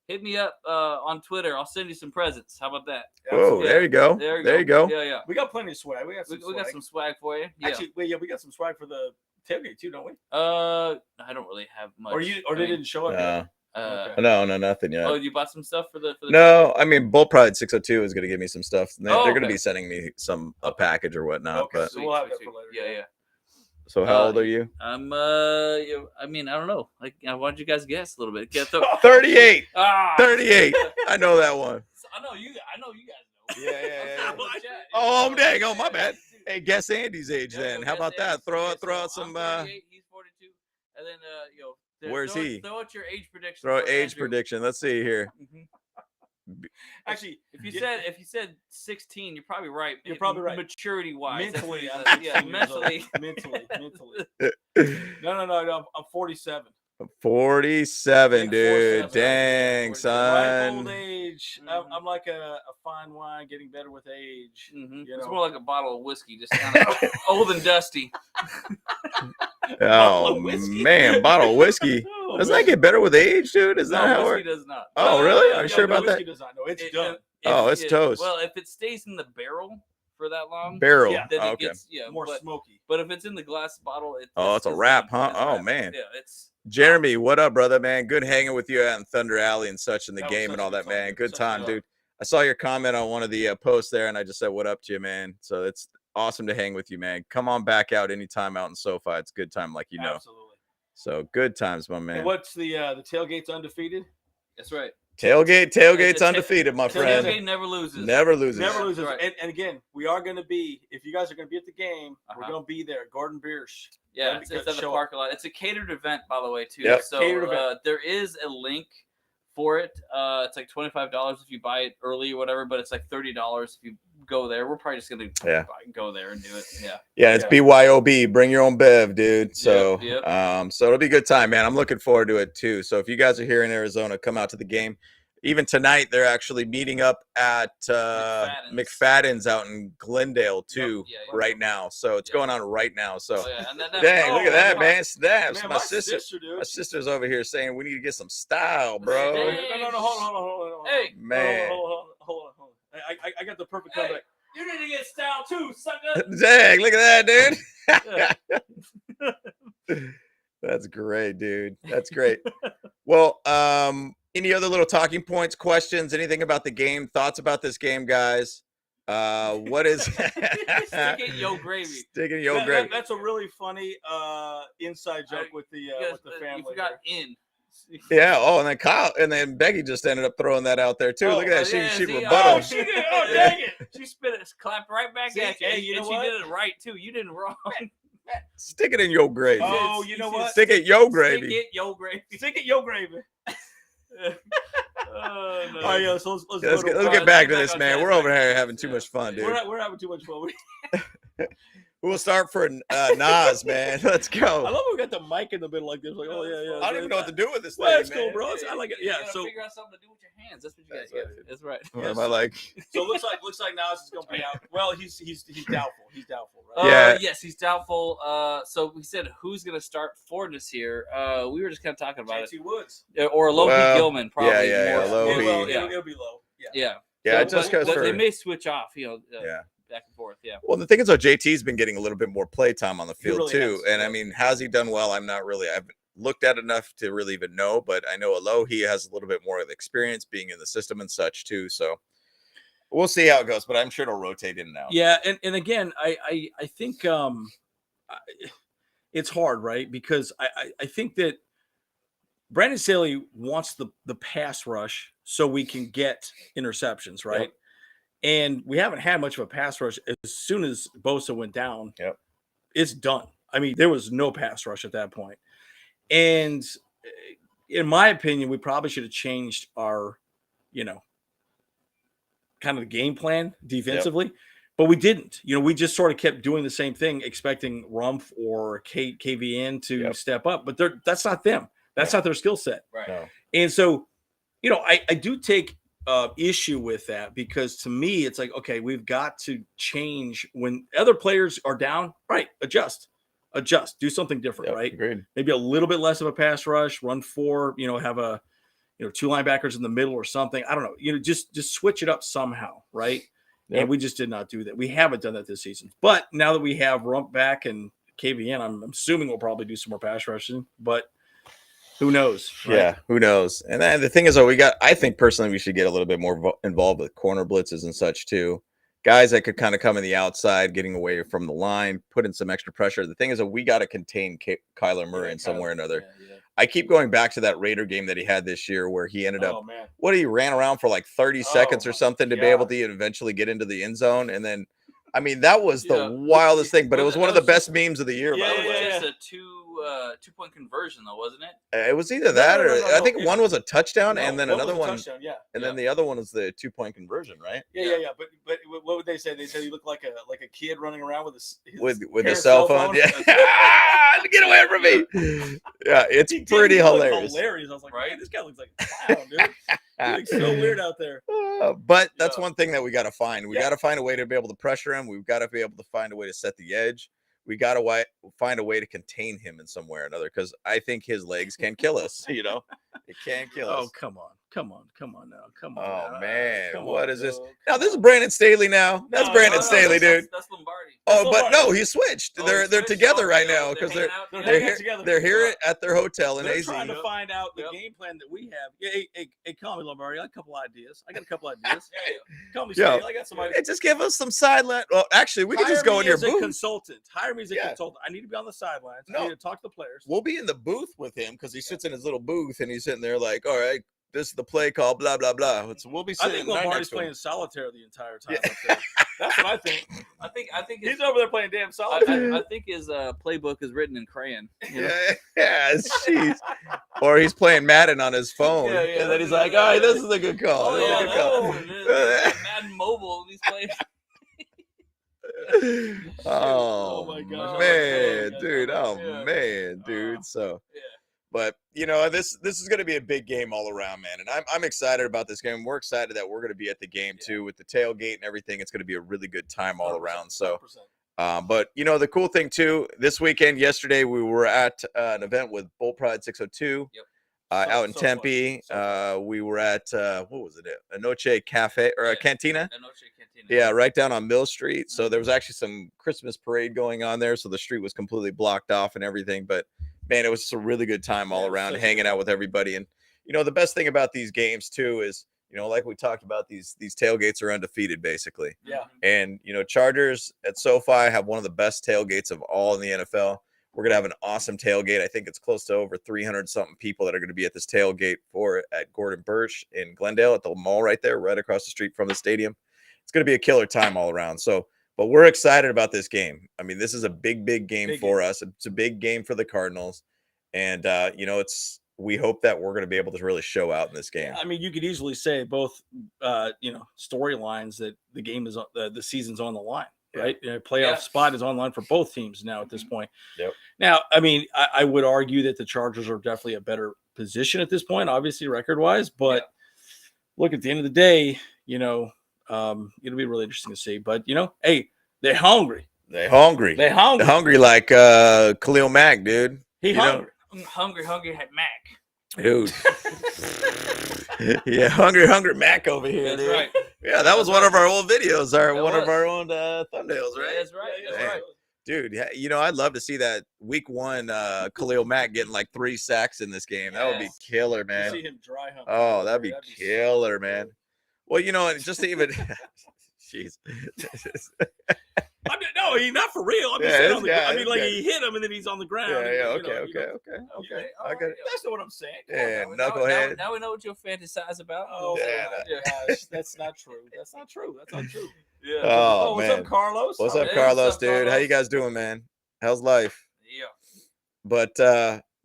hit me up on Twitter. I'll send you some presents. How about that? Oh, there you go. There you go. Yeah. We got plenty of swag. We got some swag for you. Yeah. Actually, we got some swag for the tailgate too, don't we? I don't really have much. Or they didn't show up. Okay. No, nothing yet. Oh, you bought some stuff for the No, I mean, Bolt Pride 602 is going to give me some stuff. They're going to be sending me a package or whatnot. Okay, but so we'll have that for later. Yeah. So how old are you? I'm I mean, I don't know. Like, why don't you guys guess a little bit? 38. 38. I know that one. I know you guys know. Yeah. Oh, dang. Oh, my bad. Hey, guess Andy's age then. How about that? Throw out some. 38, he's 42, and then where's he? Throw out your age prediction. Throw age prediction. Let's see here. Mm-hmm. Actually, if you said 16, you're probably right. You're probably right. Maturity wise, mentally, mentally. No. I'm 47. 47, dude. 47. Dang, son. Ripe old age. I'm like a fine wine getting better with age. Mm-hmm. It's more like a bottle of whiskey, just kind of old and dusty. Oh man, bottle of whiskey. Doesn't that get better with age, dude? Is that how it does not. Oh, really? Are you sure about that? Does not. No, it's done. It's toast. Well, if it stays in the barrel for that long, then it gets more smoky. But if it's in the glass bottle, it's a wrap, huh? Oh man. Yeah, it's Jeremy, what up, brother, man? Good hanging with you out in Thunder Alley and such in the game and all that, time. man. Good time, dude. I saw your comment on one of the posts there, and I just said, what up to you, man? So it's awesome to hang with you, man. Come on back out anytime out in SoFi. It's a good time, like you know. Absolutely. So good times, my man. And what's the tailgate's undefeated? That's right. Tailgate's undefeated, my friend. Tailgate never loses. Never loses. Right. And again, we are going to be, if you guys are going to be at the game, we're going to be there. Gordon Biersch. Yeah, it's at the parking lot. It's a catered event, by the way, too. Yep. So there is a link for it. It's like $25 if you buy it early or whatever, but it's like $30 if you go there. We're probably just gonna go there and do it. Yeah. Yeah, it's BYOB. Bring your own bev, dude. So, so it'll be a good time, man. I'm looking forward to it too. So if you guys are here in Arizona, come out to the game. Even tonight, they're actually meeting up at McFadden's out in Glendale too, right now. So it's going on right now. So dang, look at that, man! Snaps. Man, my sister's over here saying we need to get some style, bro. No, hold on. Hey, man, hold on. I got the perfect comeback. You need to get style too, sucker. Dang, look at that, dude. That's great, dude. That's great. Well, any other little talking points, questions, anything about the game, thoughts about this game, guys? What is Stick it, yo gravy. Sticking yo gravy. That's a really funny inside joke with the family. You forgot in. Yeah. Oh, and then Kyle and then Becky just ended up throwing that out there too. Look at that. She rebutted. She did. Oh, dang it. She spit it, clapped right back at you. Hey, you know what? She did it right too. You didn't wrong. Stick it in yo gravy. Oh, you know what? Stick it yo gravy. Stick it yo gravy. Stick it yo gravy. Oh, no. All right, yo, so let's get back to this, man. We're over here having too much fun, dude. We're having too much fun. We'll start for Nas, man. Let's go. I love when we got the mic in the middle like this. Like, oh yeah. I don't even know what to do with this thing. Well, that's man. cool, bro. I like it. Yeah. You So figure out something to do with your hands. That's what you guys get. That's right. What am I like? So it looks like Nas is gonna be out. Well, he's doubtful. He's doubtful, right? Yeah. Yes, he's doubtful. So we said who's gonna start for this here. We were just kind of talking about JT Woods or Lohi Gilman, probably. Yeah. Lohi. It'll be low. Yeah. Yeah. So, just goes for. They may switch off. Back and forth, Well, the thing is, though, JT's been getting a little bit more play time on the field really too, has. and I mean, has he done well? I've looked at enough to really even know, but I know Alohi has a little bit more of experience being in the system and such too. So we'll see how it goes, but I'm sure it'll rotate in and out. Yeah, and again, I think it's hard, right? Because I think that Brandon Staley wants the pass rush so we can get interceptions, right? Yep. And we haven't had much of a pass rush. As soon as Bosa went down, it's done. I mean, there was no pass rush at that point. And in my opinion, we probably should have changed our, kind of the game plan defensively. But we didn't. We just sort of kept doing the same thing, expecting Rumpf or KVN to step up. But that's not them. That's not their skill set. Right. No. And so, I do take issue with that because to me, it's like, okay, we've got to change when other players are down. Right. Adjust, do something different. Right. Agreed. Maybe a little bit less of a pass rush, run 4, have a, 2 linebackers in the middle or something. I don't know, just switch it up somehow. Right. Yep. And we just did not do that. We haven't done that this season, but now that we have Rump back and KVN, I'm assuming we'll probably do some more pass rushing, but who knows? Right? Yeah, who knows? And then the thing is, I think personally we should get a little bit more involved with corner blitzes and such too. Guys that could kind of come in the outside, getting away from the line, put in some extra pressure. The thing is that we got to contain Kyler Murray in some way or another. Yeah. I keep going back to that Raider game that he had this year where he ended up, he ran around for like 30 seconds or something to be able to eventually get into the end zone. And then, I mean, that was the wildest thing, but it was one of the best memes of the year. Yeah, by the way. It was just a 2-point conversion, though, wasn't it? It was either that or I think one was a touchdown and then another one. And then the other one was the 2-point conversion, right? Yeah. But what would they say? They said he looked like a kid running around with his with a cell phone. Yeah. Get away from me. Yeah, it's pretty hilarious. I was like, right? This guy looks like a clown, dude. He looks so weird out there. But that's one thing that we got to find. We got to find a way to be able to pressure him. We've got to be able to find a way to set the edge. We got to find a way to contain him in some way or another because I think his legs can kill us. It can kill us. Oh, come on now. Oh, man. What is this? Now, this is Brandon Staley now. That's Brandon Staley, dude. That's Lombardi. But no, he swithed. They're together right now because they're here at their hotel in AZ. They're trying to find out the game plan that we have. Hey, call me Lombardi. I got a couple ideas. Call me Staley. I got some ideas. Hey, just give us some sideline. Well, actually, we can just go in your booth. Consultant. Hire me as a consultant. I need to be on the sidelines. I need to talk to the players. We'll be in the booth with him because he sits in his little booth and he's sitting there like, all right, this is the play call, blah, blah, blah. So we'll be sitting. I think Lombardi's playing solitaire the entire time. Yeah. That's what I think. I think he's over there playing damn solitaire. I think his playbook is written in crayon. Jeez. Or he's playing Madden on his phone. And then he's like, all right, this is a good call. Madden Mobile. He's playing. Oh my gosh. man, Oh, dude. Oh yeah. man, dude. So, Yeah. but this is going to be a big game all around, man. And I'm excited about this game. We're excited that we're going to be at the game too with the tailgate and everything. It's going to be a really good time all around. So, 100%. but the cool thing too, this weekend, yesterday we were at an event with Bull Pride 602. Yep. Out in Tempe. We were at what was it? A Noche Cafe or a Cantina. A Noche Cantina. Yeah, right down on Mill Street. So there was actually some Christmas parade going on there. So the street was completely blocked off and everything. But man, it was just a really good time all around, hanging out with everybody. And the best thing about these games too is like we talked about, these tailgates are undefeated basically. Yeah. And Chargers at SoFi have one of the best tailgates of all in the NFL. We're going to have an awesome tailgate. I think it's close to over 300 something people that are going to be at this tailgate at Gordon Birch in Glendale at the mall right there, right across the street from the stadium. It's going to be a killer time all around. So, but we're excited about this game. I mean, this is a big game for us. It's a big game for the Cardinals. And, we hope that we're going to be able to really show out in this game. I mean, you could easily say both, storylines that the game is, the season's on the line. Right, playoff spot is online for both teams now at this point. Yep. Now, I mean, I would argue that the Chargers are definitely a better position at this point, obviously record-wise. But look, at the end of the day, it'll be really interesting to see. But hey, they're hungry. They're hungry. They're hungry. They're hungry like Khalil Mack, dude. He hungry. Hungry had Mac. Dude. Yeah, hungry Mac over here. That's dude. right. Yeah, that was one of our old videos, That of our own thumbnails, right? That's right. That's right. Dude, I'd love to see that week one Khalil Mack getting like 3 sacks in this game. That would be killer, man. See him dry hump. Oh, that'd be killer, man. Well, and just to even jeez. No, he's not for real. I'm just saying he hit him and then he's on the ground. Okay. I got it. That's not what I'm saying. Yeah, knucklehead. Now we know what you fantasize about. Oh, gosh, that's not true. That's not true. Yeah. Oh, what's man. up, Carlos? What's up, Carlos, dude? Carlos? How you guys doing, man? How's life? Yeah. But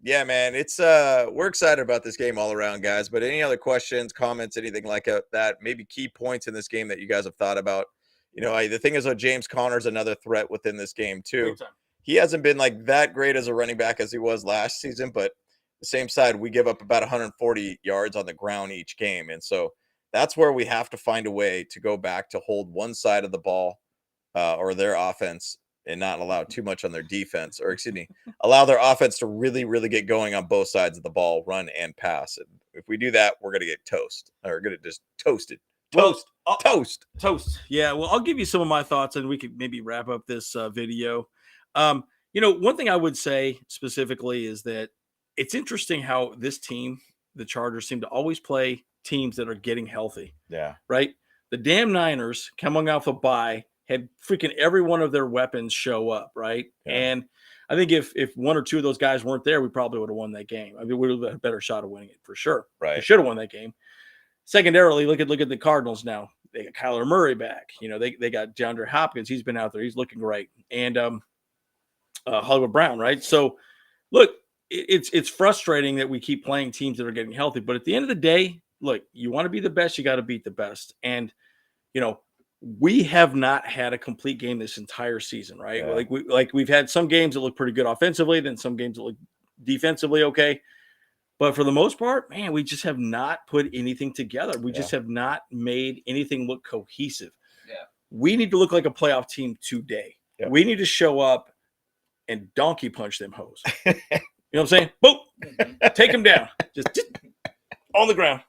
yeah, man, it's we're excited about this game all around, guys. But any other questions, comments, anything like that, maybe key points in this game that you guys have thought about? The thing is, James Conner's another threat within this game too. He hasn't been like that great as a running back as he was last season, but the same side, we give up about 140 yards on the ground each game. And so that's where we have to find a way to go back to hold one side of the ball or their offense and not allow too much on their defense, or allow their offense to really, really get going on both sides of the ball, run and pass. And if we do that, we're going to get just toasted. Toast. Yeah, well, I'll give you some of my thoughts and we could maybe wrap up this video. One thing I would say specifically is that it's interesting how this team, the Chargers, seem to always play teams that are getting healthy. Yeah. Right? The damn Niners, coming off a bye, had freaking every one of their weapons show up, right? Yeah. And I think if one or two of those guys weren't there, we probably would have won that game. I mean, we would have had a better shot of winning it for sure. Right. We should have won that game. Secondarily, look at the Cardinals now. They got Kyler Murray back. They got DeAndre Hopkins. He's been out there. He's looking great. And Hollywood Brown, right? So, look, it's frustrating that we keep playing teams that are getting healthy. But at the end of the day, look, you want to be the best, you got to beat the best. And, we have not had a complete game this entire season, right? Yeah. We've had some games that look pretty good offensively, then some games that look defensively okay. But for the most part, man, we just have not put anything together. We just have not made anything look cohesive. Yeah. We need to look like a playoff team today. Yeah. We need to show up and donkey punch them hoes. You know what I'm saying? Boom. Take them down. Just on the ground.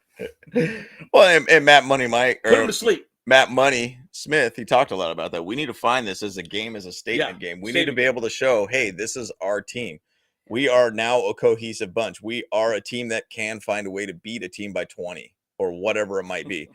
Well, and Matt Money Mike. Put them to sleep. Matt Money Smith, he talked a lot about that. We need to find this as a game, as a statement game. We need to be able to show, hey, this is our team. We are now a cohesive bunch. We are a team that can find a way to beat a team by 20 or whatever it might be.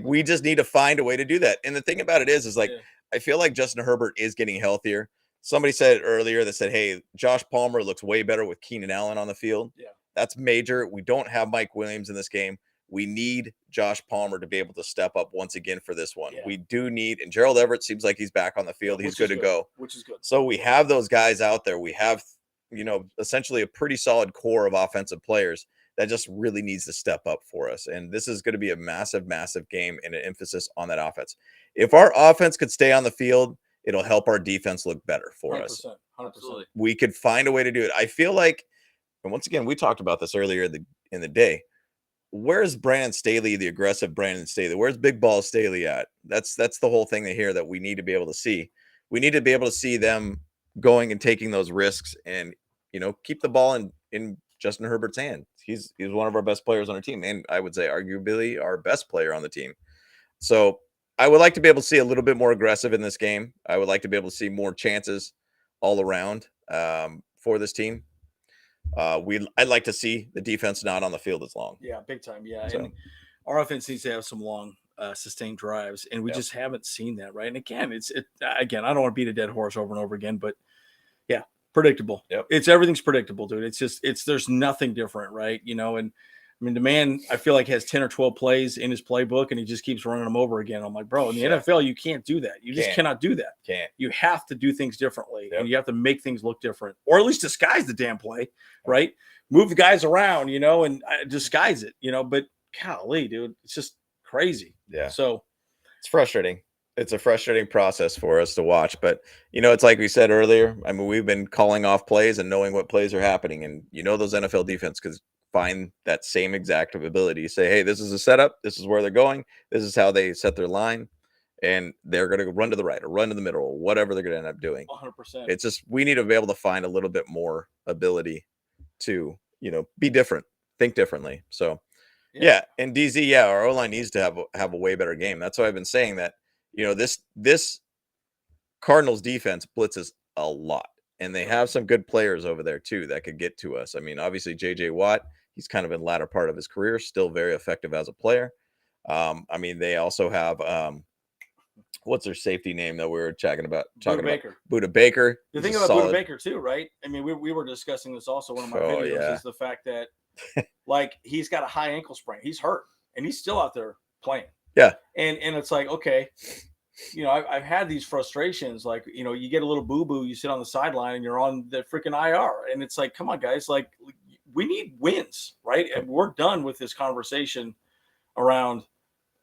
We just need to find a way to do that. And the thing about it is I feel like Justin Herbert is getting healthier. Somebody said earlier that said, hey, Josh Palmer looks way better with Keenan Allen on the field. Yeah. That's major. We don't have Mike Williams in this game. We need Josh Palmer to be able to step up once again for this one. Yeah. We do need, and Gerald Everett seems like he's back on the field. He's good to go. Which is good. So we have those guys out there. We have, essentially a pretty solid core of offensive players that just really needs to step up for us. And this is going to be a massive, massive game and an emphasis on that offense. If our offense could stay on the field it'll help our defense look better for 100%, us. 100%. We could find a way to do it. I feel like, and once again, we talked about this earlier in the day. Where's Brandon Staley, the aggressive Brandon Staley? Where's Big Ball Staley at? That's the whole thing here that we need to be able to see. We need to be able to see them going and taking those risks and, keep the ball in Justin Herbert's hand. He's one of our best players on our team, and I would say arguably our best player on the team. So I would like to be able to see a little bit more aggressive in this game. I would like to be able to see more chances all around for this team. I'd like to see the defense not on the field as long. Yeah, big time. Yeah, So, and our offense needs to have some long, sustained drives, and we just haven't seen that, right? And again, I don't want to beat a dead horse over and over again, but yeah, predictable. Yep. Everything's predictable, dude. There's nothing different, right? And I mean, the man, I feel like, has 10 or 12 plays in his playbook, and he just keeps running them over again. I'm like, bro, in the NFL, you can't do that. You just cannot do that. Can't. You have to do things differently, and you have to make things look different, or at least disguise the damn play, right? Move the guys around, and disguise it, But golly, dude, it's just crazy. Yeah. So it's frustrating. It's a frustrating process for us to watch, but it's like we said earlier. I mean, we've been calling off plays and knowing what plays are happening, and those NFL defense because find that same exact ability. Say, hey, this is a setup. This is where they're going. This is how they set their line, and they're going to run to the right or run to the middle or whatever they're going to end up doing. 100%. It's just we need to be able to find a little bit more ability to be different, think differently. So and DZ, our O-line needs to have a way better game. That's why I've been saying that. This Cardinals defense blitzes a lot, and they have some good players over there too that could get to us. I mean, obviously JJ Watt, he's kind of in the latter part of his career, still very effective as a player. I mean, they also have what's their safety name that we were talking about? Budda Baker. The thing about Budda Baker too, right? I mean, we were discussing this also. One of my videos is the fact that like he's got a high ankle sprain. He's hurt, and he's still out there playing. Yeah. And it's like, okay, I've had these frustrations. Like, you get a little boo-boo, you sit on the sideline and you're on the freaking IR. And it's like, come on, guys, like we need wins, right? And we're done with this conversation around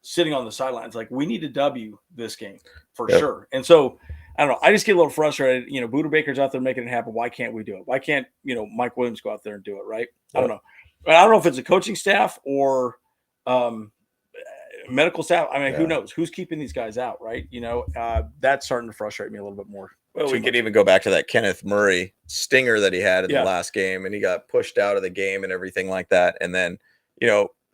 sitting on the sidelines. Like we need a W this game for sure. And so I don't know. I just get a little frustrated. Budda Baker's out there making it happen. Why can't we do it? Why can't, Mike Williams go out there and do it? Right. I don't know. But I don't know if it's a coaching staff or, medical staff. I mean, who knows who's keeping these guys out, right? That's starting to frustrate me a little bit more. Well, we could even go back to that Kenneth Murray stinger that he had in the last game, and he got pushed out of the game and everything like that. And then,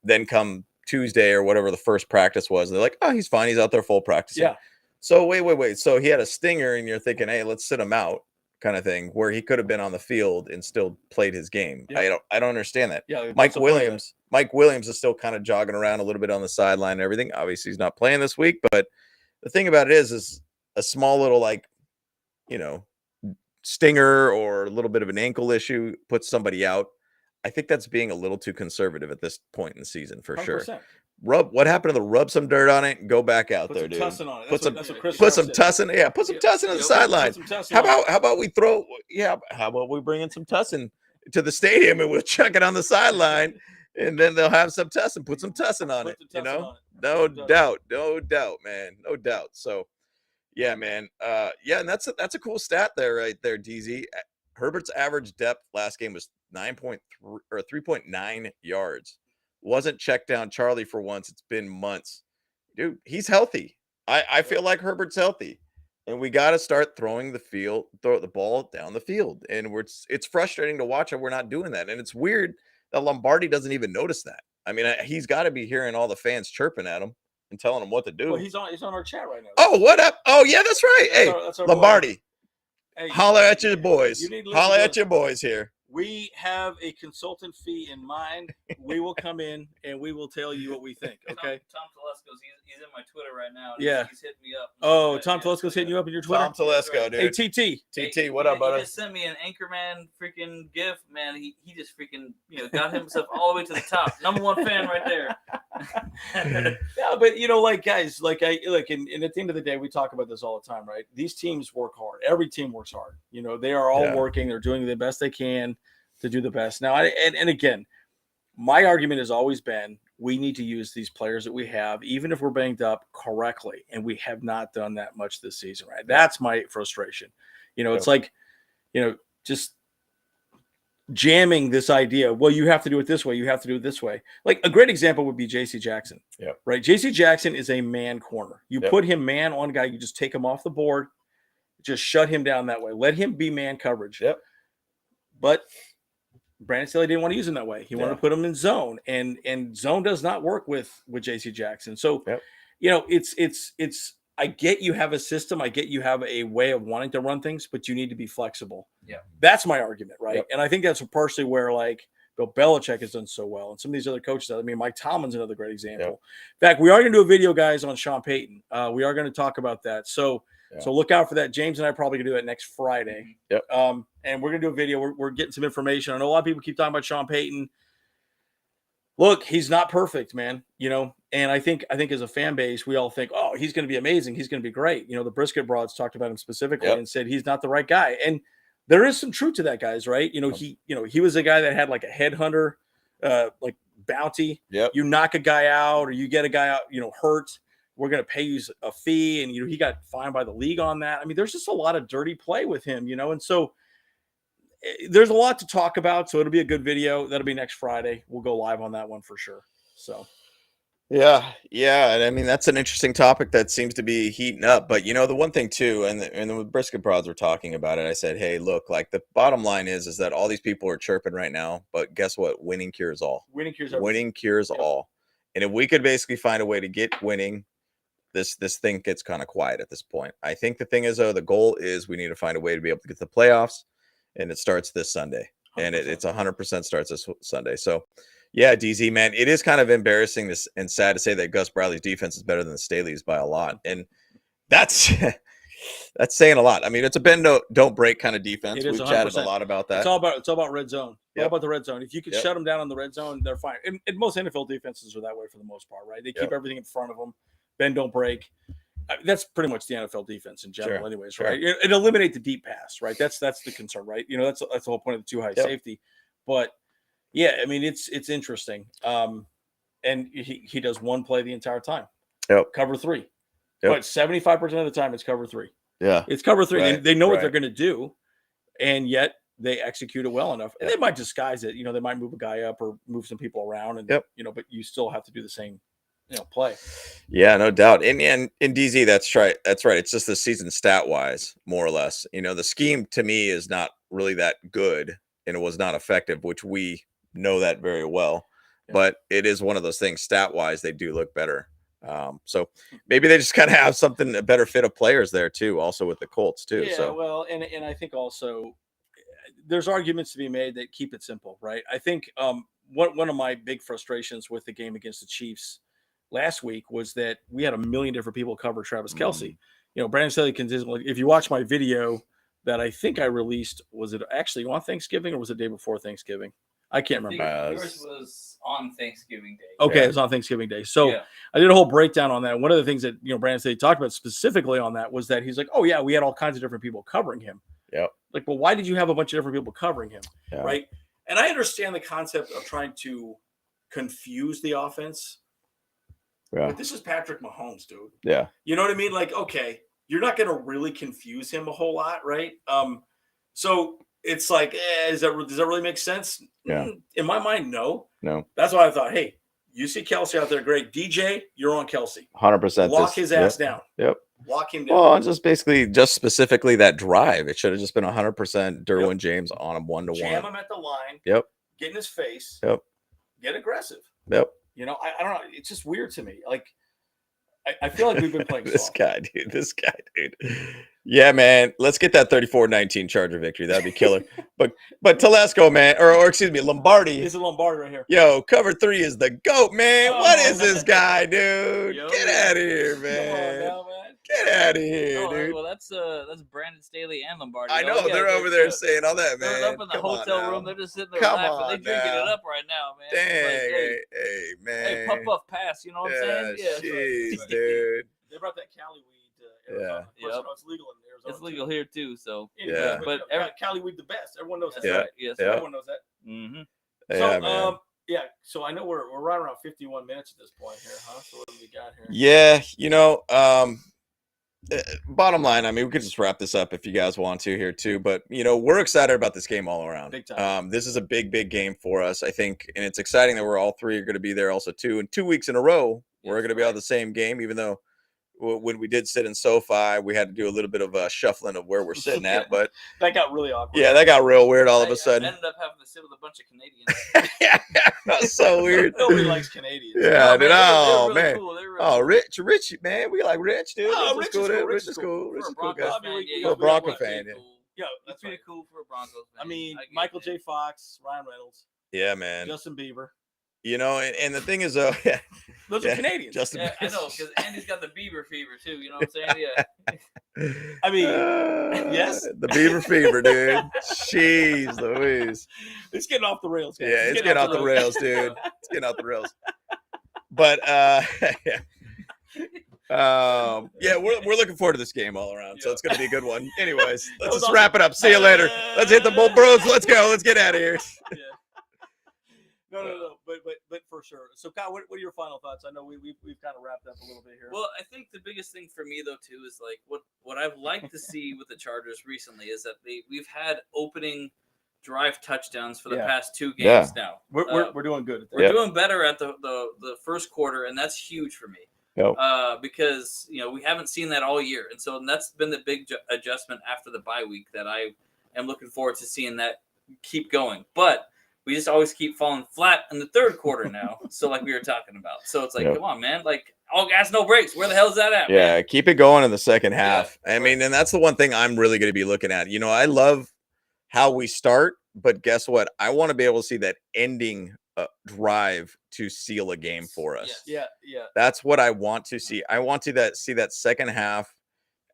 then come Tuesday or whatever the first practice was, they're like, oh, he's fine. He's out there full practicing. Yeah. So wait. So he had a stinger, and you're thinking, hey, let's sit him out, kind of thing, where he could have been on the field and still played his game. Yeah. I don't understand that. Yeah. Mike Williams is still kind of jogging around a little bit on the sideline and everything. Obviously, he's not playing this week, but the thing about it is a small little stinger or a little bit of an ankle issue puts somebody out. I think that's being a little too conservative at this point in the season for 100%. Sure. What happened to the rub some dirt on it and go back out there, dude? Put some tussin. Yeah, put some tussin on the sideline. How about we throw? Yeah, how about we bring in some tussin to the stadium and we'll chuck it on the sideline, and then they'll have some tussin. Put some tussin on it. No doubt, man, no doubt. So, yeah, man. And that's a cool stat there, right there, DZ. Herbert's average depth last game was 9.3 or 3.9 yards. Wasn't checked down Charlie for once. It's been months. Dude, he's healthy. I feel like Herbert's healthy. And we got to start throw the ball down the field. And it's frustrating to watch how we're not doing that. And it's weird that Lombardi doesn't even notice that. I mean, he's got to be hearing all the fans chirping at him and telling him what to do. Well, he's on our chat right now. Oh, what up? Oh, yeah, that's right. That's our Lombardi. Hey, holler at your boys. Holler at your boys here. We have a consultant fee in mind. We will come in and we will tell you what we think. Okay. Tom Telesco's he's in my Twitter right now. He's hitting me up. Oh, Tom Telesco's hitting you up in your Twitter. Tom Telesco, dude. Hey, TT, what up, brother? He just sent me an Anchorman freaking gif, man. He just freaking got himself all the way to the top. Number one fan right there. Yeah, but guys, and at the end of the day, we talk about this all the time, right? These teams work hard. Every team works hard. They are all working. They're doing the best they can to do the best. Now, and again, my argument has always been we need to use these players that we have, even if we're banged up, correctly. And we have not done that much this season, right? That's my frustration. It's like, just jamming this idea. Well, you have to do it this way. You have to do it this way. Like a great example would be JC Jackson, right? JC Jackson is a man corner. You put him man on guy, you just take him off the board, just shut him down that way. Let him be man coverage. But Brandon Staley didn't want to use him that way. He wanted to put him in zone, and zone does not work with JC Jackson. So, it's I get you have a system. I get you have a way of wanting to run things, but you need to be flexible. That's my argument, right? And I think that's partially where like Bill Belichick has done so well, and some of these other coaches. I mean, Mike Tomlin's another great example. In fact, we are going to do a video, guys, on Sean Payton. We are going to talk about that. So look out for that. James and I are probably going to do that next Friday. And we're going to do a video. We're getting some information. I know a lot of people keep talking about Sean Payton. Look, he's not perfect, man. And I think as a fan base, we all think, oh, he's going to be amazing. He's going to be great. The Brisket Broads talked about him specifically and said he's not the right guy. And there is some truth to that, guys, right? He was a guy that had like a headhunter, like bounty. You knock a guy out or you get a guy out, hurt. We're going to pay you a fee. And, he got fined by the league on that. I mean, there's just a lot of dirty play with him, and so there's a lot to talk about. So it'll be a good video. That'll be next Friday. We'll go live on that one for sure. So. Yeah. And I mean, that's an interesting topic that seems to be heating up. But, the one thing, too, and the Brisket Broads were talking about it, I said, hey, look, like the bottom line is that all these people are chirping right now. But guess what? Winning cures all. Winning cures everything. Winning cures all. And if we could basically find a way to get winning, this thing gets kind of quiet at this point. I think the thing is, though, the goal is we need to find a way to be able to get to the playoffs. And it starts this Sunday. 100%. And it's 100% starts this Sunday. So, yeah, DZ, man, it is kind of embarrassing and sad to say that Gus Bradley's defense is better than the Staley's by a lot. And that's saying a lot. I mean, it's a bend, don't break kind of defense. We've chatted a lot about that. It's all about red zone. All about the red zone. If you can shut them down on the red zone, they're fine. And most NFL defenses are that way for the most part, right? They keep everything in front of them. Bend, don't break. That's pretty much the NFL defense in general, anyways, right? It eliminate the deep pass, right? That's the concern, right? That's the whole point of the too high safety. But yeah, I mean, it's interesting. And he does one play the entire time. Cover 3. But 75% of the time, it's cover 3. It's cover 3. Right. They know what they're going to do, and yet they execute it well enough. And they might disguise it. They might move a guy up or move some people around, and but you still have to do the same. Play. Yeah, no doubt. And in DZ, that's right. It's just the season stat wise, more or less. The scheme to me is not really that good, and it was not effective, which we know that very well. But it is one of those things. Stat wise, they do look better. So maybe they just kind of have a better fit of players there too. Also with the Colts too. Yeah. So Well, and I think also there's arguments to be made that keep it simple, right? I think one of my big frustrations with the game against the Chiefs last week was that we had a million different people cover Travis Kelce. Brandon Staley consistently. If you watch my video that I think I released, was it actually on Thanksgiving or was it the day before Thanksgiving? I can't remember. Yours was on Thanksgiving Day. Okay, it was on Thanksgiving Day. So I did a whole breakdown on that. One of the things that Brandon Staley talked about specifically on that was that he's like, oh yeah, we had all kinds of different people covering him. Like, well, why did you have a bunch of different people covering him? Right. And I understand the concept of trying to confuse the offense. But this is Patrick Mahomes, dude. You know what I mean? Like, okay, you're not going to really confuse him a whole lot, right? So it's like, does that really make sense? In my mind, no. That's why I thought, hey, you see Kelce out there, great. DJ, you're on Kelce. 100%. Lock his ass down. Lock him down. Well, and just specifically that drive, it should have just been 100% Derwin James on him 1-to-1. Jam him at the line. Get in his face. Get aggressive. I don't know. It's just weird to me. Like, I feel like we've been playing this guy, dude. Yeah, man. Let's get that 34-19 Charger victory. That'd be killer. but Telesco, man, or excuse me, Lombardi. This is Lombardi right here. Yo, cover 3 is the GOAT, man. What is this guy, dude? Get out of here, man. Come on now, man. Get out of here, dude. Well, that's Brandon Staley and Lombardi. I know they're over there saying all that, man. They're up in the hotel room. They're just sitting there laughing. They're drinking it up right now, man. Dang, hey, man. Hey, puff pass. You know what I'm saying? Yeah, jeez, dude. They brought that Cali weed to Arizona. It's legal in Arizona. It's legal here too. So but Cali weed the best. Everyone knows that. Right. Yes, everyone knows that. Mm-hmm. So Yeah, so I know we're right around 51 minutes at this point here, huh? So what do we got here? Yeah, bottom line, I mean, we could just wrap this up if you guys want to here too, but we're excited about this game all around. Big time. This is a big game for us, I think, and it's exciting that we're all three are going to be there also too. And 2 weeks in a row, we're going to be on the same game, even though when we did sit in SoFi, we had to do a little bit of a shuffling of where we're sitting at, but that got really awkward. Yeah, that got real weird all of a sudden. I ended up having to sit with a bunch of Canadians. Yeah, that's so weird. Nobody likes Canadians. Yeah, dude. Oh, Man. Cool. Oh, Rich, man. We like Rich, dude. Oh, Rich is cool. Rich is cool. For Rich a is cool, Broncos guy. fan, For a Bronco fan, yeah. Yeah, That's pretty cool for a Broncos fan. I mean, Michael J. Fox, Ryan Reynolds. Yeah, man. Justin Bieber. And the thing is, though, those are Canadians. Justin Bieber. I know, because Andy's got the Bieber fever too. You know what I'm saying? Yeah. I mean, yes, the Bieber fever, dude. Jeez, Louise. It's getting off the rails, guys. Yeah, it's getting off the rails, dude. It's getting off the rails. But we're looking forward to this game all around. So it's going to be a good one. Anyways, let's just wrap it up. See you later. Let's hit the bull bros. Let's go. Let's get out of here. Yeah. No. But for sure. So, Kyle, what are your final thoughts? I know we've kind of wrapped up a little bit here. Well, I think the biggest thing for me though too is like what I've liked to see with the Chargers recently is that we've had opening drive touchdowns for the past 2 games now. We're doing good at that. We're doing better at the first quarter, and that's huge for me. Yep. Because we haven't seen that all year, and so that's been the big adjustment after the bye week that I am looking forward to seeing that keep going. But we just always keep falling flat in the third quarter now. So like we were talking about. So it's like, come on, man. Like all gas, no brakes. Where the hell is that at? Yeah, man? keep it going in the second half. Yeah, I mean, and that's the one thing I'm really going to be looking at. I love how we start, but guess what? I want to be able to see that ending drive to seal a game for us. Yeah. That's what I want to see. I want to see that second half.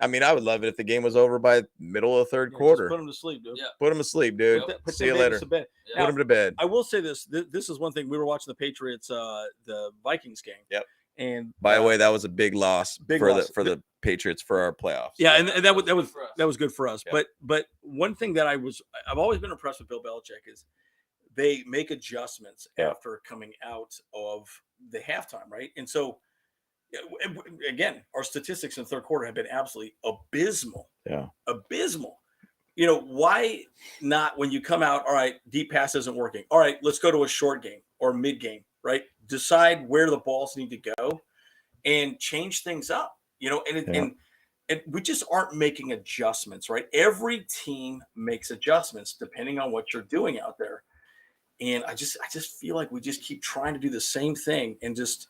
I mean, I would love it if the game was over by middle of the third quarter. Put them to sleep, dude. Yeah. Put them to sleep, dude. See you later. To bed. Yeah. Put them to bed. I will say this. This is one thing. We were watching the Patriots, the Vikings game. Yep. And by the way, that was a big loss for the Patriots for our playoffs. Yeah, and that was good for us. Yeah. But one thing that I've always been impressed with Bill Belichick is they make adjustments after coming out of the halftime, right? And so again, our statistics in the third quarter have been absolutely abysmal. Yeah. Abysmal. Why not when you come out, all right, deep pass isn't working. All right, let's go to a short game or mid game, right? Decide where the balls need to go and change things up, and we just aren't making adjustments, right? Every team makes adjustments depending on what you're doing out there. And I just feel like we just keep trying to do the same thing and just,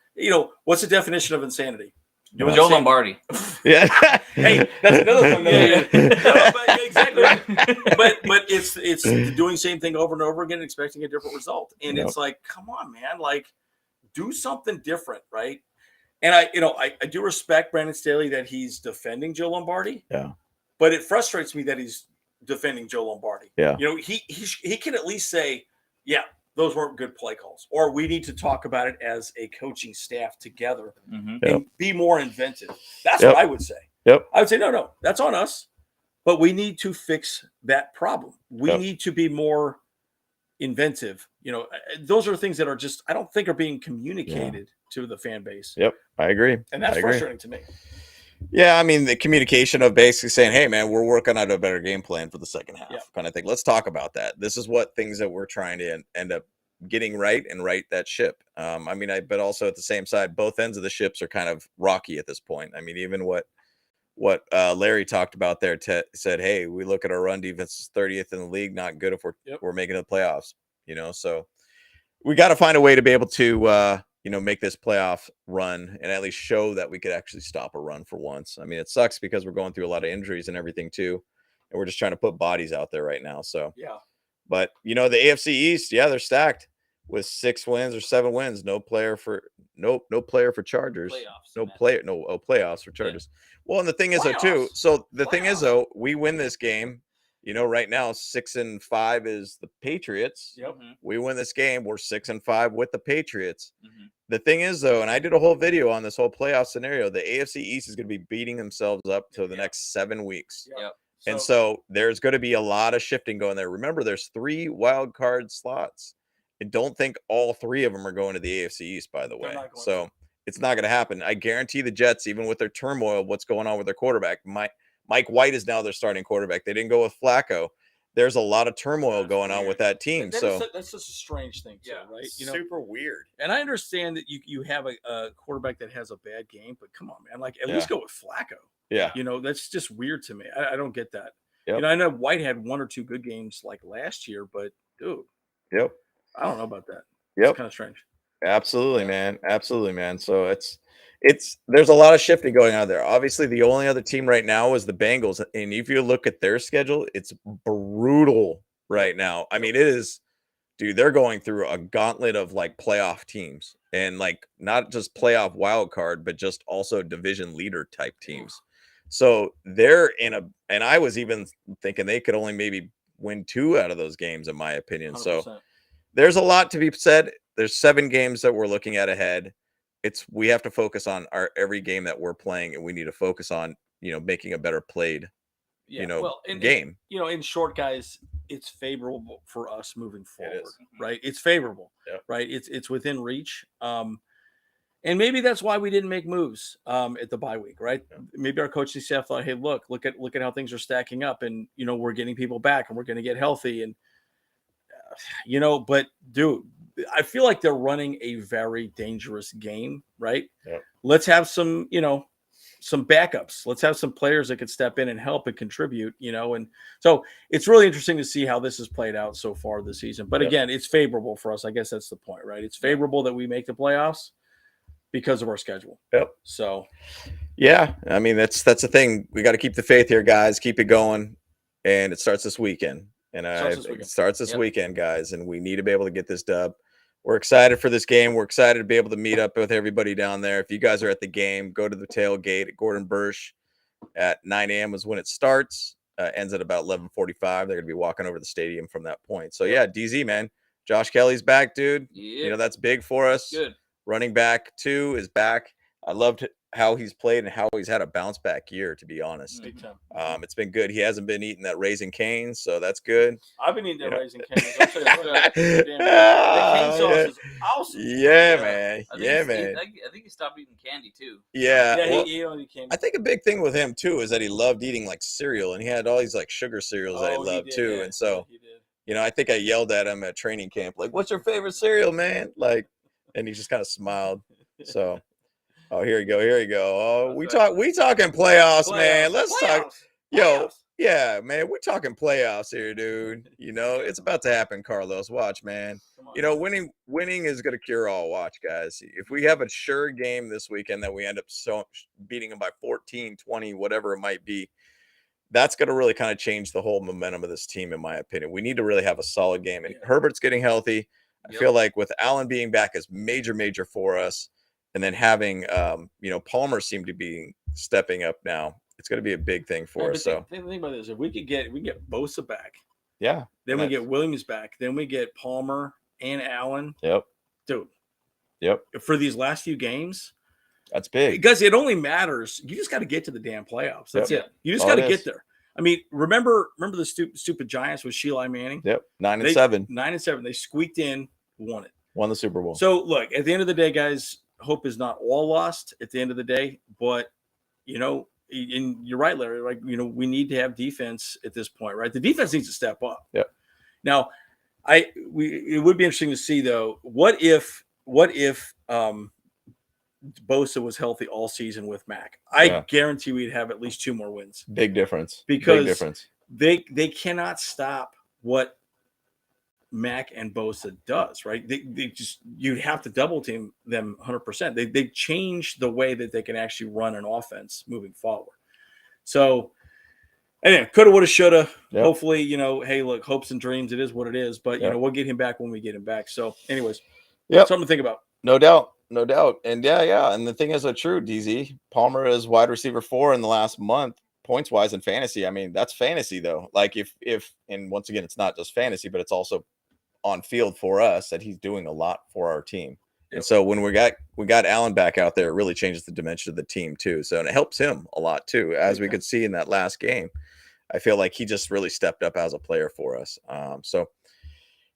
what's the definition of insanity? Joe Lombardi. Yeah. Hey, that's another one. Exactly. But it's doing the same thing over and over again, expecting a different result. And it's like, come on, man, like do something different, right? And I do respect Brandon Staley that he's defending Joe Lombardi. Yeah. But it frustrates me that he's defending Joe Lombardi. Yeah. He can at least say, yeah, those weren't good play calls, or we need to talk about it as a coaching staff together and be more inventive. That's what I would say. Yep. I would say, no, that's on us, but we need to fix that problem. We need to be more inventive. Those are things that are just, I don't think are being communicated to the fan base. Yep. I agree. And that's frustrating to me. Yeah, I mean, the communication of basically saying, hey, man, we're working on a better game plan for the second half kind of thing. Let's talk about that. This is what things that we're trying to end up getting right and right that ship. But also at the same side, both ends of the ships are kind of rocky at this point. I mean, even what Larry talked about there said, hey, we look at our run defense is 30th in the league, not good if we're making the playoffs, so we got to find a way to be able to, make this playoff run and at least show that we could actually stop a run for once. I mean, it sucks because we're going through a lot of injuries and everything too. And we're just trying to put bodies out there right now. So, but the AFC East, they're stacked with 6 wins or 7 wins. No player for Chargers. Playoffs for Chargers. Yeah. Well, and the thing is though too. So the thing is though, we win this game. Right now 6-5 is the Patriots. Yep. We win this game. We're 6-5 with the Patriots. Mm-hmm. The thing is though, and I did a whole video on this whole playoff scenario. The AFC East is going to be beating themselves up to the next 7 weeks. Yep. And so there's going to be a lot of shifting going there. Remember, there's 3 wild card slots and don't think all 3 of them are going to the AFC East, by the way. So it's not going to happen. I guarantee the Jets, even with their turmoil, what's going on with their quarterback, Mike White is now their starting quarterback. They didn't go with Flacco. There's a lot of turmoil going on with that team. That's just a strange thing, too, right? Super weird. And I understand that you have a quarterback that has a bad game, but come on, man, like at least go with Flacco. Yeah, that's just weird to me. I don't get that. Yep. I know White had 1 or 2 good games like last year, but dude, I don't know about that. It's kind of strange. Absolutely, man. Absolutely, man. So there's a lot of shifting going on there. Obviously, the only other team right now is the Bengals, and if you look at their schedule, it's brutal right now. I mean, it is, dude. They're going through a gauntlet of like playoff teams, and like not just playoff wild card, but just also division leader type teams. So they're and I was even thinking they could only maybe win 2 out of those games, in my opinion. 100%. So there's a lot to be said. There's 7 games that we're looking at ahead. We have to focus on every game that we're playing, and we need to focus on, making a better played, game. In short, guys, it's favorable for us moving forward, right? It's favorable, right? It's within reach. And maybe that's why we didn't make moves at the bye week, right? Yeah. Maybe our coaching staff thought, hey, look at how things are stacking up, and we're getting people back, and we're going to get healthy, and but dude, I feel like they're running a very dangerous game, right? Yeah. Let's have some backups. Let's have some players that could step in and help and contribute, and so it's really interesting to see how this has played out so far this season. But again, it's favorable for us. I guess that's the point, right? It's favorable that we make the playoffs because of our schedule. Yep. So, yeah, I mean, that's the thing. We got to keep the faith here, guys. Keep it going, and it starts this weekend. And it starts this weekend, guys, and we need to be able to get this dub. We're excited for this game. We're excited to be able to meet up with everybody down there. If you guys are at the game, go to the tailgate at Gordon Bursch at 9 a.m. is when it starts. Ends at about 11:45. They're going to be walking over the stadium from that point. So, yeah, DZ, man. Josh Kelly's back, dude. Yeah. That's big for us. Good. Running back 2 is back. I loved how he's played and how he's had a bounce back year, to be honest. It's been good. He hasn't been eating that Raisin Cane's, so that's good. I've been eating that Raisin Cane's. The cane sauce is awesome. Yeah, man. I think he stopped eating candy too. Yeah, he only candy. I think a big thing with him too is that he loved eating like cereal, and he had all these like sugar cereals that he loved too. Yeah. And so, I think I yelled at him at training camp, like, "What's your favorite cereal, man?" Like, and he just kind of smiled. So. Oh, here you go. Oh, we talking playoffs, man. Let's talk. Yo, yeah, man, we're talking playoffs here, dude. It's about to happen, Carlos. Watch, man. Winning is going to cure all. Watch, guys. If we have a sure game this weekend that we end up beating them by 14, 20, whatever it might be, that's going to really kind of change the whole momentum of this team, in my opinion. We need to really have a solid game. And Herbert's getting healthy. I feel like with Allen being back is major for us. And then having, Palmer seem to be stepping up now. It's going to be a big thing for us. So think about this: if we get Bosa back, then we get Williams back, then we get Palmer and Allen. Yep, dude. Yep. For these last few games, that's big because it only matters. You just got to get to the damn playoffs. That's it. You just got to get there. I mean, remember the stupid Giants with Sheila Manning? Yep, 9-7. 9-7. They squeaked in, won the Super Bowl. So look, at the end of the day, guys. Hope is not all lost at the end of the day, but and you're right, Larry. Like we need to have defense at this point, right? The defense needs to step up. Yeah. Now, it would be interesting to see though. What if Bosa was healthy all season with Mac? I guarantee we'd have at least 2 more wins. Big difference. Because they cannot stop what Mac and Bosa does, right? They just, you'd have to double team them 100%. They change the way that they can actually run an offense moving forward. So anyway, coulda, woulda, shoulda. Yep. Hopefully, hey, look, hopes and dreams. It is what it is. But we'll get him back when we get him back. So, anyways, something to think about. No doubt. And And the thing is true, DZ. Palmer is wide receiver 4 in the last month. Points wise in fantasy. I mean, that's fantasy though. Like if and once again, it's not just fantasy, but it's also on field for us that he's doing a lot for our team. Yep. And so when we got Allen back out there, it really changes the dimension of the team too. So, and it helps him a lot too, as we could see in that last game. I feel like he just really stepped up as a player for us. So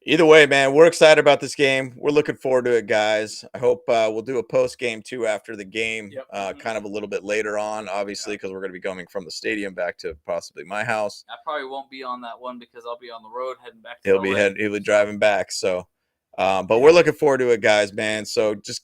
Either way, man, we're excited about this game. We're looking forward to it, guys. I hope we'll do a post game too after the game, Yep. kind of a little bit later on, obviously, because we're going to be coming from the stadium back to possibly my house. I probably won't be on that one because I'll be on the road heading back to He'll be LA. he'll be driving back. So, but we're looking forward to it, guys, man. So just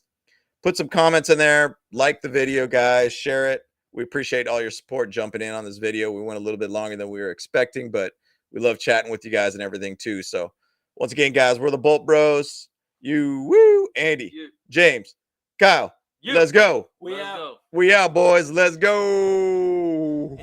put some comments in there, like the video, guys, share it. We appreciate all your support jumping in on this video. We went a little bit longer than we were expecting, but we love chatting with you guys and everything too. So once again, guys, we're the Bolt Bros. Andy, James, Kyle. Let's go. We out. We out, boys. Let's go.